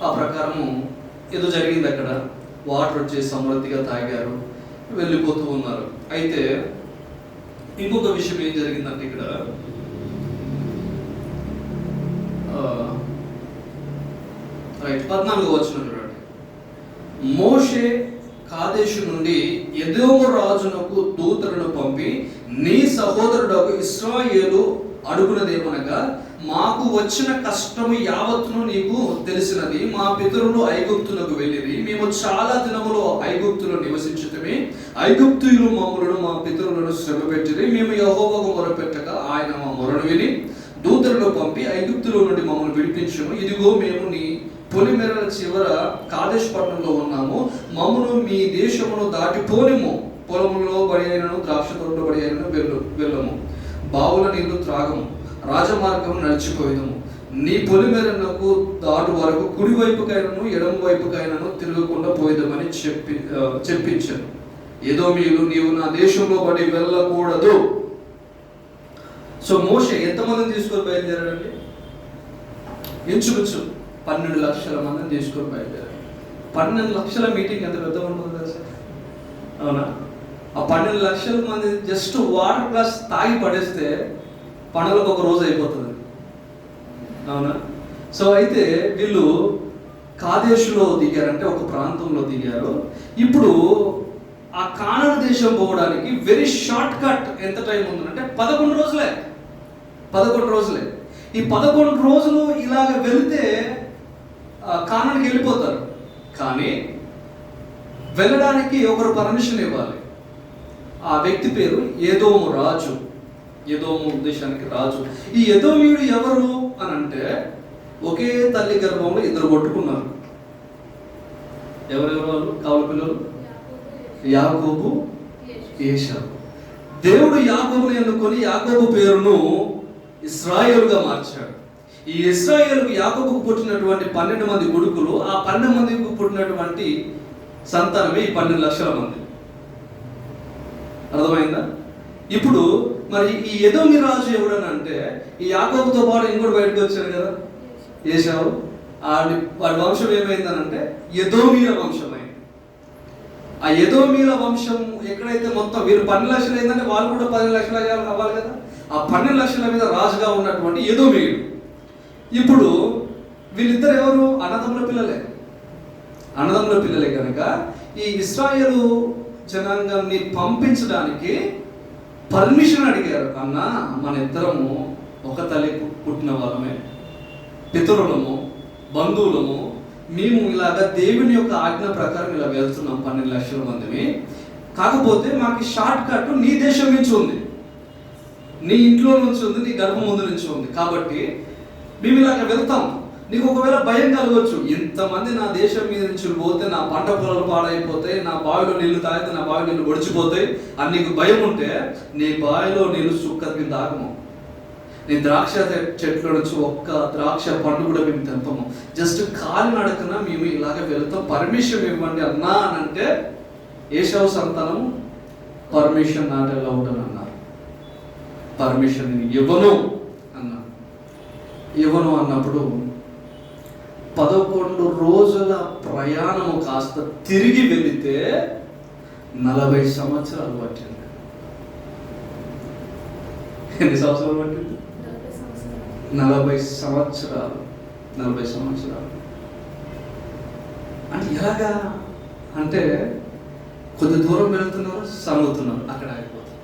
ఆ ప్రకారము ఏదో జరిగింది. అక్కడ వాటర్ వచ్చేసి సమృద్ధిగా తాగారు, వెళ్ళిపోతూ ఉన్నారు. అయితే ఇంకొక విషయం ఏం జరిగిందంటే ఇక్కడ రైట్, 14వ వచనం చూడండి. మోషే కాదేశు నుండి ఎదోము రాజునకు దూతలను పంపి, నీ సహోదరుడు ఇశ్రాయేలు అడుగునదేమనగా, మాకు వచ్చిన కష్టము యావత్తును నీకు తెలిసినది. మా పితరులు ఐగుప్తులకు వెళ్ళిరి, మేము చాలా దినములు ఐగుప్తులో నివసించుతమే. ఐగుప్తులు మమ్ములను మా పితరులను శ్రమ పెట్టిరి. మేము యెహోవాకు మొరపెట్టగా ఆయన మా మొరను విని దూతలను పంపి ఐగుప్తులో నుండి మమ్మల్ని విడిపించుము. ఇదిగో మేము నీ పొలిమేరల చివర కాదేశ్ పట్టణంలో ఉన్నాము. మమ్మను మీ దేశమును దాటిపోనిము. పొలములో బడి అయినను ద్రాక్ష తోటలో బడి అయినను వెళ్ళము. బావుల నీళ్లు త్రాగము. రాజమార్గం నడిచిపోయినము. నీ పొలిమేరకు దాటు వరకు కుడి వైపుకైనను ఎడమ వైపుకైనను తిరగకుండా పోయిదమని చెప్పించాను. ఎదోమీయులు, నీవు నా దేశంలో బడి వెళ్ళకూడదు. సో మోషే ఎంతమందిని తీసుకొని బయలుదేరాడండి? ఇంచుమించు 12 లక్షల మందిని తీసుకొని బయలుదేరాడు. 12 లక్షల మీటింగ్ ఎంత పెద్ద ఉంటుంది కదా సార్? అవునా? ఆ 12 లక్షల మంది జస్ట్ వాటర్ గ్లాస్ తాగి పడేస్తే పండుగలకు ఒక రోజు అయిపోతుంది. అవునా? సో అయితే వీళ్ళు కాదేశులో దిగారంటే ఒక ప్రాంతంలో దిగారు. ఇప్పుడు ఆ కానాను దేశం పోవడానికి వెరీ షార్ట్ కట్. ఎంత టైం ఉందంటే 11 రోజులే. 11 రోజులే. ఈ 11 రోజులు ఇలాగ వెళితే కానానికి వెళ్ళిపోతారు. కానీ వెళ్ళడానికి ఒకరు పర్మిషన్ ఇవ్వాలి. ఆ వ్యక్తి పేరు ఎదోము రాజు. ఎదోము దేశానికి రాజు. ఈ ఎదోమీయుడు ఎవరు అని అంటే, ఒకే తల్లి గర్భంలో ఇద్దరు కొట్టుకున్నారు. ఎవరెవరు వాళ్ళు? కావల పిల్లలు యాకోబు, ఏశావు. దేవుడు యాకోబుని ఎన్నుకొని యాకోబు పేరును ఇశ్రాయేలుగా మార్చాడు. ఈ ఇశ్రాయేలుకు యాకోబుకు పుట్టినటువంటి 12 మంది కొడుకులు, ఆ 12 మందికి పుట్టినటువంటి సంతానమే ఈ 12 లక్షల మంది. అర్థమైందా? ఇప్పుడు మరి ఈ ఎదోమి రాజు ఎవడని అంటే, ఈ యాకోబుతో పాటు ఇంకోటి బయటకు వచ్చాడు కదా, ఏశావు. వాడి వంశం ఏమైందనంటే ఎదోమీల వంశం అయింది. ఆ ఎదోమీల వంశం ఎక్కడైతే మొత్తం వీరు 12 లక్షలు అయిందంటే వాళ్ళు కూడా 10 లక్షలు అవ్వాలి కదా. ఆ 12 లక్షల మీద రాజుగా ఉన్నటువంటి ఎదోమీయుడు. ఇప్పుడు వీళ్ళిద్దరు ఎవరు? అన్నదమ్ముల పిల్లలే కనుక ఈ ఇశ్రాయేలు జనాంగాన్ని పంపించడానికి పర్మిషన్ అడిగారు. అన్న, మన ఇద్దరము ఒక తల్లి పుట్టిన వాళ్ళమే, పితరులము, బంధువులము. మేము ఇలాగ దేవుని యొక్క ఆజ్ఞ ప్రకారం ఇలా వెళ్తున్నాం 12 లక్షల మందిని. కాకపోతే మాకు షార్ట్ కట్ నీ దేశం నుంచి ఉంది, నీ ఇంట్లో నుంచి ఉంది, నీ గర్భం ముందు నుంచి ఉంది. కాబట్టి మేము ఇలాగ వెళ్తాం. నీకు ఒకవేళ భయం కలగవచ్చు, ఇంతమంది నా దేశం మీద నుంచి పోతే నా పంట పొలాలు పాడైపోతాయి, నా బావిలో నీళ్లు తాగితే నా బావి నీళ్ళు ఒడిచిపోతాయి అని నీకు భయం ఉంటే, నీ బావిలో నీళ్ళు సుక్కకి తాగము. నీ ద్రాక్ష చెట్ల నుంచి ఒక్క ద్రాక్ష పండు కూడా మేము తెంపము. జస్ట్ కాలి నడకన మేము ఇలాగ వెళ్తాం, పర్మిషన్ ఇవ్వండి అన్నా అని అంటే, ఏశావు సంతానం పర్మిషన్ నాట్ అలౌడ్ అని అన్నారు. పర్మిషన్ ఇవ్వను అన్నప్పుడు 11 రోజుల ప్రయాణము కాస్త తిరిగి వెళితే 40 సంవత్సరాలు పట్టింది. ఎన్ని సంవత్సరాలు పట్టింది? 40 సంవత్సరాలు. 40 సంవత్సరాలు అంటే ఎలాగా అంటే, కొద్ది దూరం వెళ్తున్నారు, సనుగుతున్నారు, అక్కడ ఆగిపోతారు.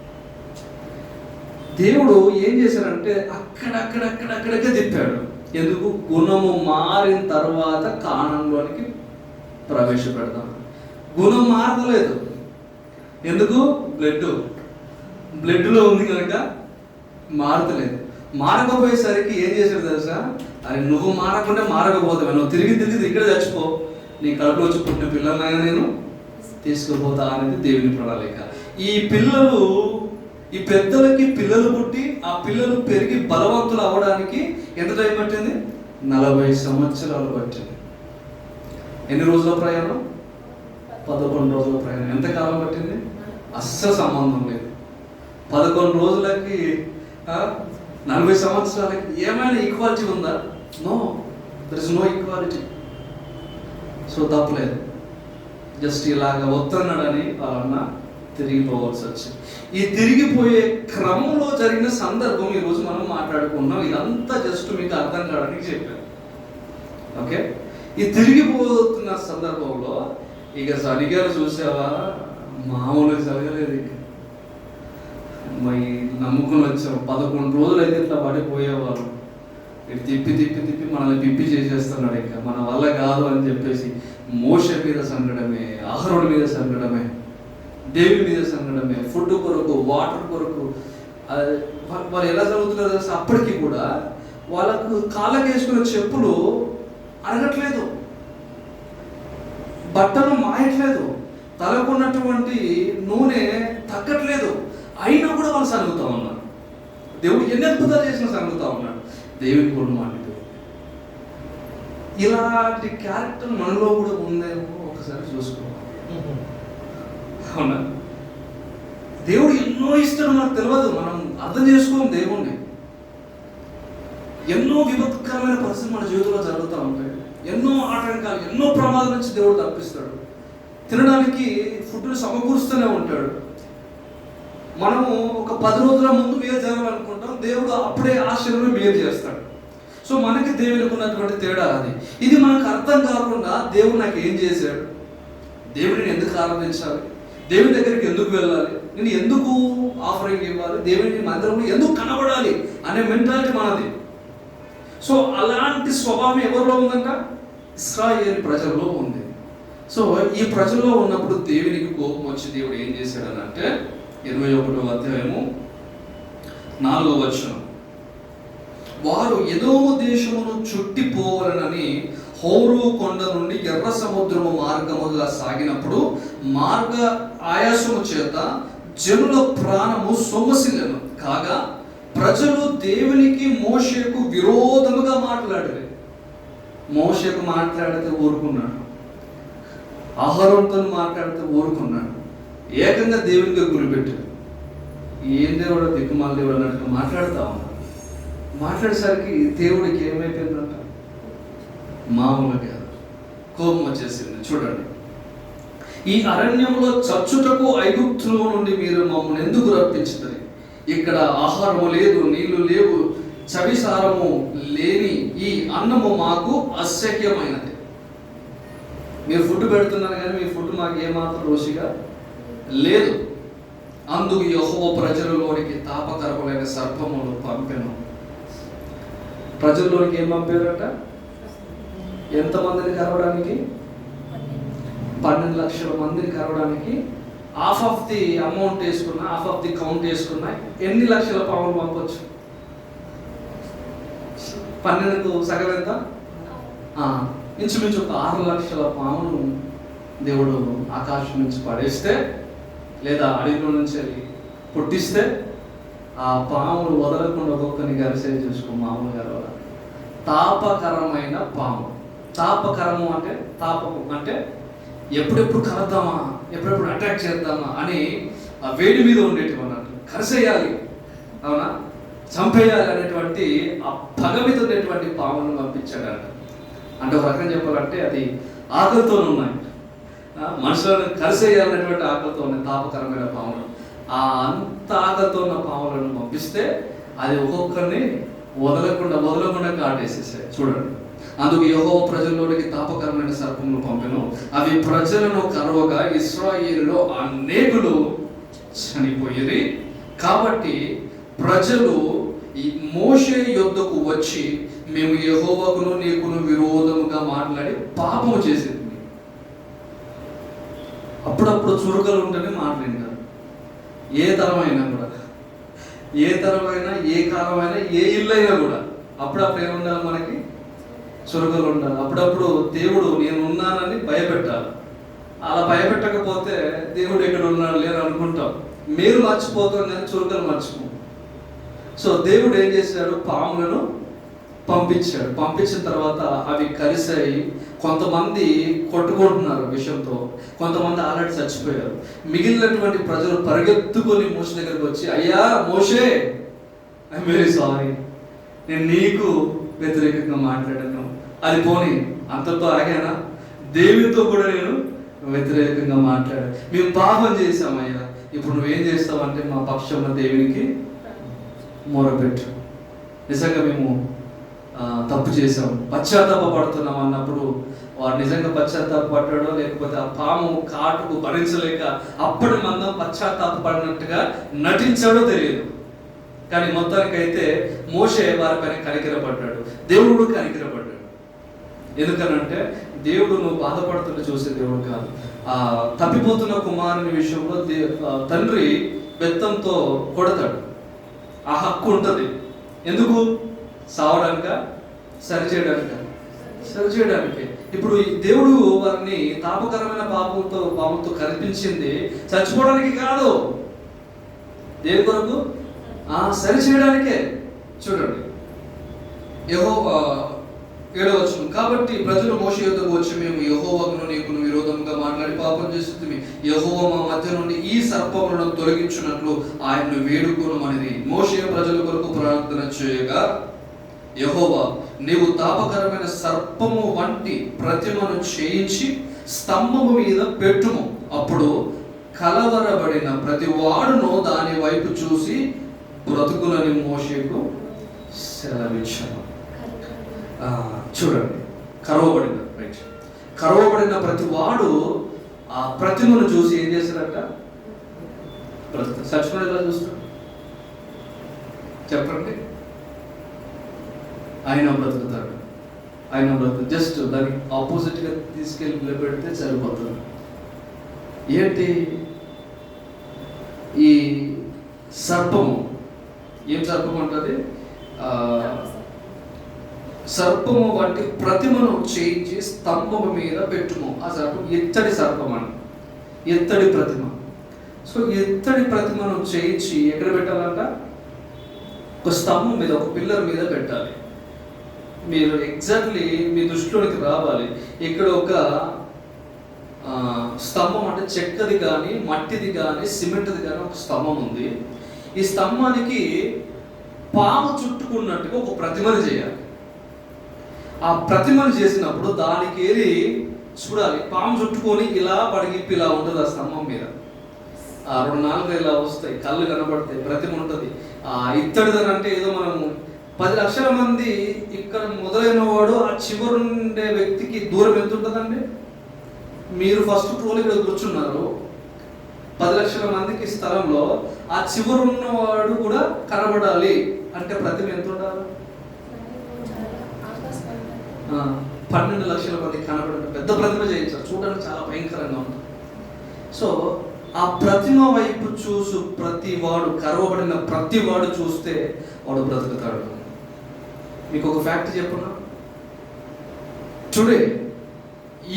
దేవుడు ఏం చేశాడంటే అక్కడక్కడక్కడక్కడకే తిప్పాడు. ఎందుకు? గుణము మారిన తర్వాత కానంలోనికి ప్రవేశపెడతాం. గుణం మారలేదు. ఎందుకు? బ్లడ్లో ఉంది కనుక మారతలేదు. మారకపోయేసరికి ఏం చేశాడు తెలుసా? అరే, నువ్వు మారకపోతావు, నువ్వు తిరిగి ఇక్కడ చచ్చిపో, నీ కడుపులో వచ్చి పుట్టిన పిల్లలైనా నేను తీసుకుపోతా అనేది దేవుని ప్రణాళిక. ఈ పెద్దలకి పిల్లలు పుట్టి ఆ పిల్లలు పెరిగి బలవంతులు అవ్వడానికి ఎంత టైం పట్టింది? 40 సంవత్సరాలు పట్టింది. ఎన్ని రోజుల ప్రయాణం? 11 రోజుల ప్రయాణం. ఎంతకాలం పట్టింది? అస్సలు సంబంధం లేదు. 11 రోజులకి 40 సంవత్సరాలకి ఏమైనా ఈక్వాలిటీ ఉందా? No, there is no equality. So తప్పలేదు. జస్ట్ ఇలాగ వస్తున్నాడని వాళ్ళన్న తిరిగిపోవాల్సి వచ్చింది. ఈ తిరిగిపోయే క్రమంలో జరిగిన సందర్భం ఈరోజు మనం మాట్లాడుకున్నాం. ఇదంతా జస్ట్ మీకు అర్థం కావడానికి చెప్పాను. ఓకే, ఈ తిరిగిపోతున్న సందర్భంలో ఇక సరిగారు చూసావా, మామూలుగా జరగలేదు. ఇక నమ్ముకుని వచ్చాం 11 రోజులు అయితే ఇట్లా పడిపోయేవాళ్ళు. ఇటు తిప్పి తిప్పి తిప్పి మనల్ని పిప్పి చేసేస్తున్నాడు. ఇంకా మన వల్ల కాదు అని చెప్పేసి మోషే మీద సంగడమే, అహరోను మీద సంగడమే, దేవుని మీద సంగడమే, ఫుడ్ కొరకు, వాటర్ కొరకు. వాళ్ళు ఎలా చదువుతున్నారు తెలుసు, అప్పటికి కూడా వాళ్ళకు కాళ్ళకి వేసుకున్న చెప్పులు అరగట్లేదు, బట్టలు మాయట్లేదు, తలకున్నటువంటి నూనె తగ్గట్లేదు. అయినా కూడా వాళ్ళు సరుగుతూ ఉన్నారు. దేవుడు ఎన్ని అద్భుతాలు చేసినా సరుగుతూ ఉన్నాడు. దేవుని కూడా మాట్లాడు. ఇలాంటి క్యారెక్టర్ మనలో కూడా ఉందేమో ఒకసారి చూసుకోవాలి. అవునా? దేవుడు ఎన్నో ఇస్తాడు మనకు తెలియదు, మనం అర్థం చేసుకోము దేవుణ్ణి. ఎన్నో విపత్కరమైన పరిస్థితులు మన జీవితంలో జరుగుతూ ఉంటాయి. ఎన్నో ఆటంకాలు, ఎన్నో ప్రమాదాల నుంచి దేవుడు తప్పిస్తాడు. తినడానికి ఫుడ్ని సమకూరుస్తూనే ఉంటాడు. మనము ఒక 10 రోజుల ముందు మేలు జరగాలనుకుంటాం, దేవుడు అప్పుడే ఆశ్చర్యంలో మేలు చేస్తాడు. సో మనకి దేవునికి ఉన్నటువంటి తేడా అది. ఇది మనకు అర్థం కాకుండా దేవుడు నాకు ఏం చేశాడు, దేవుడిని ఎందుకు ఆరాధించాలి, దేవుని దగ్గరికి ఎందుకు వెళ్ళాలి, నేను ఎందుకు ఆఫరింగ్ ఇవ్వాలి, దేవుని మందిరంలో ఎందుకు కనబడాలి అనే మెంటాలిటీ మనది. సో అలాంటి స్వభావం ఎవరిలో ఉందంట? ఇశ్రాయేలు ప్రజల్లో ఉంది. సో ఈ ప్రజల్లో ఉన్నప్పుడు దేవునికి కోపం వచ్చి దేవుడు ఏం చేశాడని అంటే 21వ అధ్యాయము 4వ వచనం, వారు ఎదోము దేశమును చుట్టిపోవాలనని హోరు కొండ నుండి ఎర్ర సముద్రము మార్గముగా సాగినప్పుడు మార్గ ఆయాసము చేత జనుల ప్రాణము సొమ్మసిల్లెను. కాగా ప్రజలు దేవునికి మోషేకు విరోధముగా మాట్లాడారు. మోషేకు మాట్లాడితే ఊరుకున్నాడు, అహరోనుతో మాట్లాడితే ఊరుకున్నాడు, ఏకంగా దేవునికి గురిపెట్టాడు. ఏం దేవుడు దిక్కుమాల దేవుడు అన్నట్టు మాట్లాడుతూ ఉన్నాడు. మాట్లాడేసరికి దేవుడికి ఏమైపోయిందంట, మామూలుగా కోపం వచ్చేసింది. చూడండి, ఈ అరణ్యంలో చచ్చుటకు ఐగుప్తులో నుండి మీరు మమ్మల్ని ఎందుకు రప్పించుతారు? ఇక్కడ ఆహారము లేదు, నీళ్లు లేవు, చవిసారము లేని ఈ అన్నము మాకు అసహ్యమైనది. మీరు ఫుడ్ పెడుతున్నారు కానీ మీ ఫుడ్ మాకు ఏమాత్రం రుచిగా లేదు. అందుకు యెహోవా ప్రజలలోనికి తాపకరములైన సర్పములు పంపెను. ప్రజల్లోనికి ఏం పంపారట? ఎంతమందిని కరవడానికి? 12 లక్షల మందిని కరవడానికి. హాఫ్ ఆఫ్ ది అమౌంట్ వేసుకున్నా, హాఫ్ ఆఫ్ ది కౌంట్ వేసుకున్నా ఎన్ని లక్షల పాములు పంపొచ్చు? 12కు సగం ఎంత? ఇంచుమించు ఒక 6 లక్షల పామును దేవుడు ఆకాశం నుంచి పడేస్తే లేదా అడవిలో నుంచి పుట్టిస్తే ఆ పాములు వదలకుండా ఒక్కొక్కరిని గరిసే చూసుకో. మామూలుగా తాపకరమైన పాము. తాపకరము అంటే, తాపము అంటే ఎప్పుడెప్పుడు కరద్దామా, ఎప్పుడెప్పుడు అటాక్ చేద్దామా అని ఆ వేడి మీద ఉండేటివి అన్నట్టు. కరిసేయాలి, అవునా, చంపేయాలి అనేటువంటి ఆ పగ మీద ఉండేటువంటి పాములను పంపించాడంట. అంటే ఒక రకంగా చెప్పాలంటే అది ఆకలితో ఉన్నాయి, మనుషులను కరిసేయాలనేటువంటి ఆకలితో ఉన్నాయి తాపకరమైన పాములు. ఆ అంత ఆకలితో ఉన్న పాములను పంపిస్తే అది ఒక్కొక్కరిని వదలకుండా కాటేసేసాయి. చూడండి, అందుకు యెహోవా ప్రజల్లోనికి తాపకరమైన సర్పములు పంపెను. అవి ప్రజలను కరవగా ఇశ్రాయేలులో అనేకులు చనిపోయిరి. కాబట్టి ప్రజలు ఈ మోషే యొద్దకు వచ్చి, మేము యెహోవాకును నీకును విరోధముగా మాట్లాడి పాపము చేసింది. అప్పుడప్పుడు చురుకలు ఉంటేనే మాట్లాడినారు. ఏ తరమైనా కూడా, ఏ తరమైనా, ఏ కాలమైనా, ఏ ఇల్లు అయినా కూడా అప్పుడప్పుడు ఏముండాలి, మనకి చురుకలు ఉండాలి. అప్పుడప్పుడు దేవుడు నేను ఉన్నానని భయపెట్టాలి. అలా భయపెట్టకపోతే దేవుడు ఎక్కడ ఉన్నాడు లేరు అనుకుంటాం. మీరు మర్చిపోతాం కానీ చురుకలు మర్చిపో. సో దేవుడు ఏం చేశాడు? పాములను పంపించాడు. పంపించిన తర్వాత అవి కలిసాయి. కొంతమంది కొట్టుకుంటున్నారు విషయంతో, కొంతమంది ఆల్రెడీ చచ్చిపోయారు. మిగిలినటువంటి ప్రజలు పరిగెత్తుకొని మోషే దగ్గరికి వచ్చి, అయ్యా మోషే, ఐఎమ్ వెరీ సారీ, నేను నీకు వ్యతిరేకంగా మాట్లాడాను. అది పోనీ అంతతో ఆగానా? దేవునితో కూడా నేను వ్యతిరేకంగా మాట్లాడాను. మేము పాపం చేశామయ్యా, ఇప్పుడు నువ్వేం చేస్తావంటే మా పక్షంలో దేవునికి మొరపెట్టు. నిజంగా మేము తప్పు చేసాం, పశ్చాత్తాపడుతున్నాం అన్నప్పుడు వాడు నిజంగా పశ్చాత్తాపడ్డాడో లేకపోతే ఆ పాము కాటుకు భరించలేక అప్పటి మందం పశ్చాత్తాపడినట్టుగా నటించాడో తెలియదు. కానీ మొత్తానికైతే మోషే వారిపైన కనికరపడ్డాడు, దేవుడు కనికరపడ్డాడు. ఎందుకనంటే దేవుడు నువ్వు బాధపడుతుంటే చూసే దేవుడు కాదు. ఆ తప్పిపోతున్న కుమారుని విషయంలో తండ్రి బెత్తంతో కొడతాడు. ఆ హక్కు ఉంటుంది. ఎందుకు? సావడానిక, సరిచేయడానికి. ఇప్పుడు దేవుడు వారిని తాపకరమైన పాపంతో కల్పించింది చచ్చిపోవడానికి కాదు, దేని కొరకు? సరిచేయడానికే. చూడండి, యెహోవా 7వ వచనం, కాబట్టి ప్రజలు మోషే యొద్దకు వచ్చి, మేము యెహోవాకును నీకును విరోధంగా మాట్లాడి పాపం చేస్తుంది. యెహోవా మా మధ్య నుండి ఈ సర్పములను తొలగించున్నట్లు ఆయన్ను వేడుకొనుమనిది. మోషే ప్రజల కొరకు ప్రార్థన చేయగా, యెహోవా నీవు తాపకరమైన సర్పము వంటి ప్రతిమను చేయించి స్తంభము మీద పెట్టుము, అప్పుడు కలవరబడిన ప్రతి వాడును దాని వైపు చూసి బ్రతుకులని మోషేకు సెలవిచ్చాను. చూడండి, కరవబడిన ప్రతి వాడు ఆ ప్రతిమను చూసి ఏం చేశారట? బ్రతుకు. చచ్చిపోయిన ఎలా చూస్తాడు చెప్పండి? ఆయన బ్రతుకుతాడు. జస్ట్ దానికి ఆపోజిట్గా తీసుకెళ్ళి నిలబెడితే సరిపోతుంది. ఏంటి ఈ సర్పము? ఏం సర్పం అంటది? సర్పము వంటి ప్రతిమను చేయించి స్తంభము మీద పెట్టుము. ఆ సర్పం ఎత్తడి సర్పం అని, ఎత్తడి ప్రతిమ. సో ఎత్తడి ప్రతిమను చేయించి ఎక్కడ పెట్టాలంట? ఒక స్తంభం మీద, ఒక పిల్లర్ మీద పెట్టాలి. మీరు ఎగ్జాక్ట్లీ మీ దృష్టిలోనికి రావాలి. ఇక్కడ ఒక స్తంభం అంటే చెక్కది కానీ, మట్టిది కానీ, సిమెంట్ది కానీ ఒక స్తంభం ఉంది. ఈ స్తంభానికి పాము చుట్టుకున్నట్టుగా ఒక ప్రతిమను చేయాలి. ఆ ప్రతిమను చేసినప్పుడు దానికి ఏరి చూడాలి. పాము చుట్టుకొని ఇలా పడిగిప్పి ఇలా ఉంటుంది ఆ స్తంభం మీద. 2-4 ఇలా వస్తాయి, కళ్ళు కనబడతాయి, ప్రతిమ ఉంటుంది. ఇత్తడిదని అంటే ఏదో మనము 10 లక్షల మంది ఇక్కడ మొదలైన వాడు ఆ చివరుండే వ్యక్తికి దూరం ఎంత ఉంటుందండి? మీరు ఫస్ట్ ఫ్లోర్ ఇక్కడ కూర్చున్నారు, 10 లక్షల మందికి స్థలంలో ఆ చివరున్నవాడు కూడా కనబడాలి అంటే ప్రతిమ ఎంత ఉండాలి? 12 లక్షల మంది కనబడే పెద్ద ప్రతిమ చేయించారు. చూడడానికి చాలా భయంకరంగా ఉంటుంది. సో ఆ ప్రతిమ వైపు చూసు ప్రతి వాడు, కరవబడిన ప్రతి వాడు చూస్తే వాడు బ్రతుకుతాడు. మీకు ఒక ఫ్యాక్ట్ చెప్పున్నా, చూడే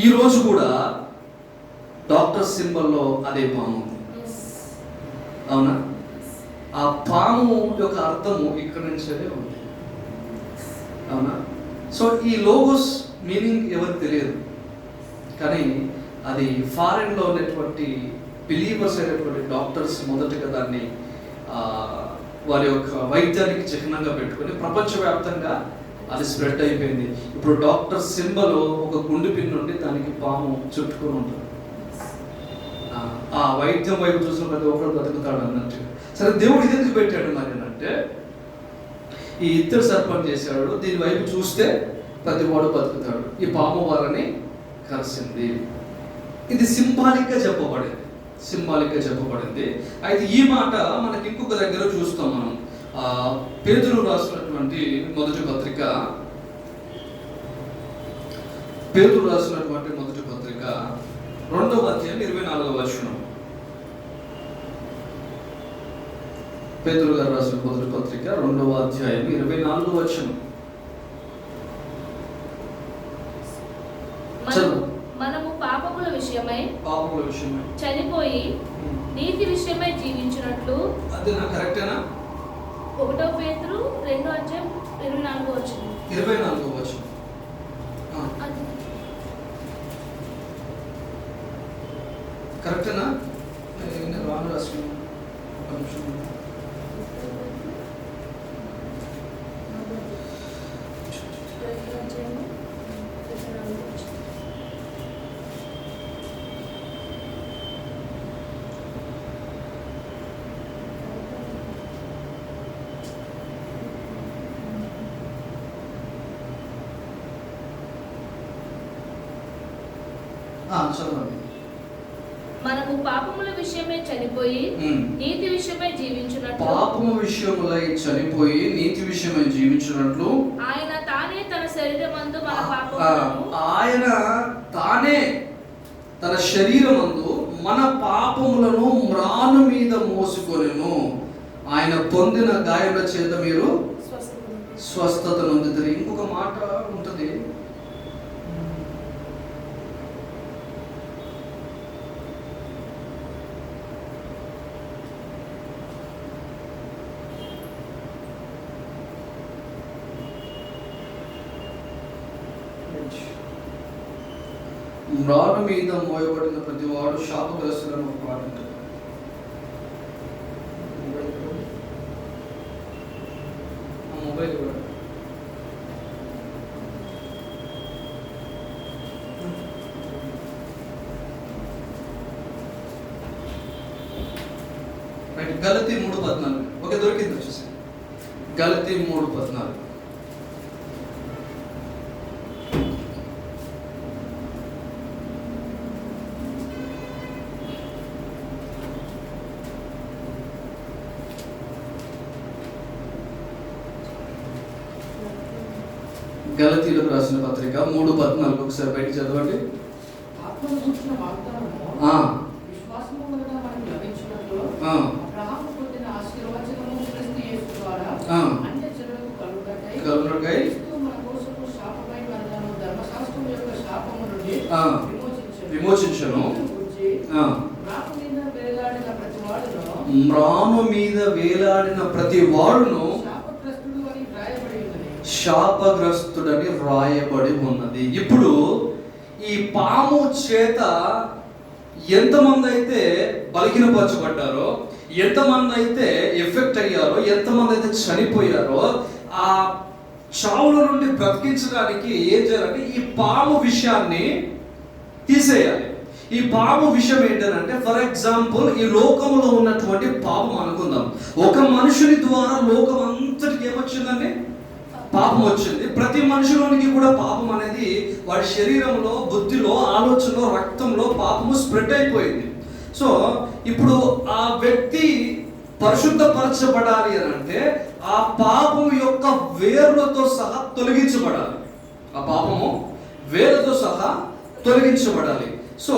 ఈరోజు కూడా డాక్టర్ సింబల్లో అదే పాము ఉంది. అవునా? ఆ పాము యొక్క అర్థము ఇక్కడ నుంచే ఉంది. అవునా? సో ఈ లోగోస్ మీనింగ్ ఎవరికి తెలియదు, కానీ అది ఫారెన్లో ఉన్నటువంటి బిలీవర్స్ అయినటువంటి డాక్టర్స్ మొదటగా దాన్ని వారి యొక్క వైద్యానికి చిహ్నంగా పెట్టుకొని ప్రపంచవ్యాప్తంగా అది స్ప్రెడ్ అయిపోయింది. ఇప్పుడు డాక్టర్ సింబల్ ఒక గుండె పిన్ నుండి దానికి పాము చుట్టుకొని ఉంటుంది. ఆ వైద్యం వైపు చూసిన ప్రతి ఒక్కరు బతుకుతాడు అన్నట్టు. సరే, దేవుడు ఇది ఎందుకు పెట్టాడు మరి అంటే, ఈ ఇద్దరు సర్పం చేశాడు, దీని వైపు చూస్తే ప్రతి వాడు బతుకుతాడు. ఈ పాము వారిని కలిసింది. ఇది సింబాలిక్గా చెప్పబడింది. అయితే ఈ మాట మనకి ఇంకొక దగ్గర చూస్తాం మనం. పేతురు రాసినటువంటి మొదటి పత్రిక 2వ అధ్యాయం 24వ వచనం. పేతురు గారు రాసిన మొదటి పత్రిక 2వ అధ్యాయం 24వ వచనం. మనము పాపముల విషయమై చనిపోయి నీతి విషయమై జీవించినట్లు. అది నా కరెక్టేనా? 1 పేతురు 2వ అధ్యాయం 24వ వచనం. 24వ వచనం కరెక్టేనా? నేను రాను రాసుకున్నాను. చదవండి. మనము పాపముల విషయమే చనిపోయి నీతి విషయమై జీవించున్నట్లు, పాపము విషయములై చనిపోయి నీతి విషయమై జీవించినట్లు ఆయన తానే తన శరీరమందు మన పాపములను, ఆయన తానే తన శరీరమందు మన పాపములను మ్రాను మీద మోసుకొనెను. ఆయన పొందిన గాయముల చేత మీరు స్వస్థత నొందుతారు. ఇంకొక మాట ఉంటుంది, మ్రాను మీద మోయబడిన ప్రతి వాడు శాపగ్రస్తులను ఒక మాట ఉంటుంది. మొబైల్ కూడా గలతీ 3:14. ఓకే, దొరికింది, వచ్చేసి గలతీ 3:14. గలతీలకు రాసిన పత్రిక 3:14 ఒకసారి బయట చదవండి. ఆత్మను చూసిన వాగ్దానము విశ్వాసము వలన మనకు లభించినట్లు అబ్రహాము పొందిన ఆశీర్వచనము క్రీస్తు యేసు ద్వారా అన్యజనులకు కలుగుటకై క్రీస్తు మన కోసము శాపమై మరణను ధర్మశాస్త్రము యొక్క శాపము నుండి విమోచించెను. మ్రాను మీద వేలాడిన ప్రతి వాడును శాపగ్రస్తుడని వ్రాయబడి ఉన్నది. ఇప్పుడు ఈ పాము చేత ఎంతమంది అయితే బలహీనపరచబడ్డారో, ఎంతమంది అయితే ఎఫెక్ట్ అయ్యారో, ఎంతమంది అయితే చనిపోయారో, ఆ చావుల నుండి బ్రతికించడానికి ఏం చేయాలంటే ఈ పాము విషయాన్ని తీసేయాలి. ఈ పాము విషయం ఏంటంటే, ఫర్ ఎగ్జాంపుల్ ఈ లోకంలో ఉన్నటువంటి పాపం అనుకుందాం. ఒక మనుషుని ద్వారా లోకం అంతటికి ఏమొచ్చిందండి? పాపం వచ్చింది. ప్రతి మనుషులోనికి కూడా పాపం అనేది వాడి శరీరంలో, బుద్ధిలో, ఆలోచనలో, రక్తంలో పాపము స్ప్రెడ్ అయిపోయింది. సో ఇప్పుడు ఆ వ్యక్తి పరిశుద్ధపరచబడాలి అని అంటే ఆ పాపం యొక్క వేర్లతో సహా తొలగించబడాలి. ఆ పాపము వేర్లతో సహా తొలగించబడాలి. సో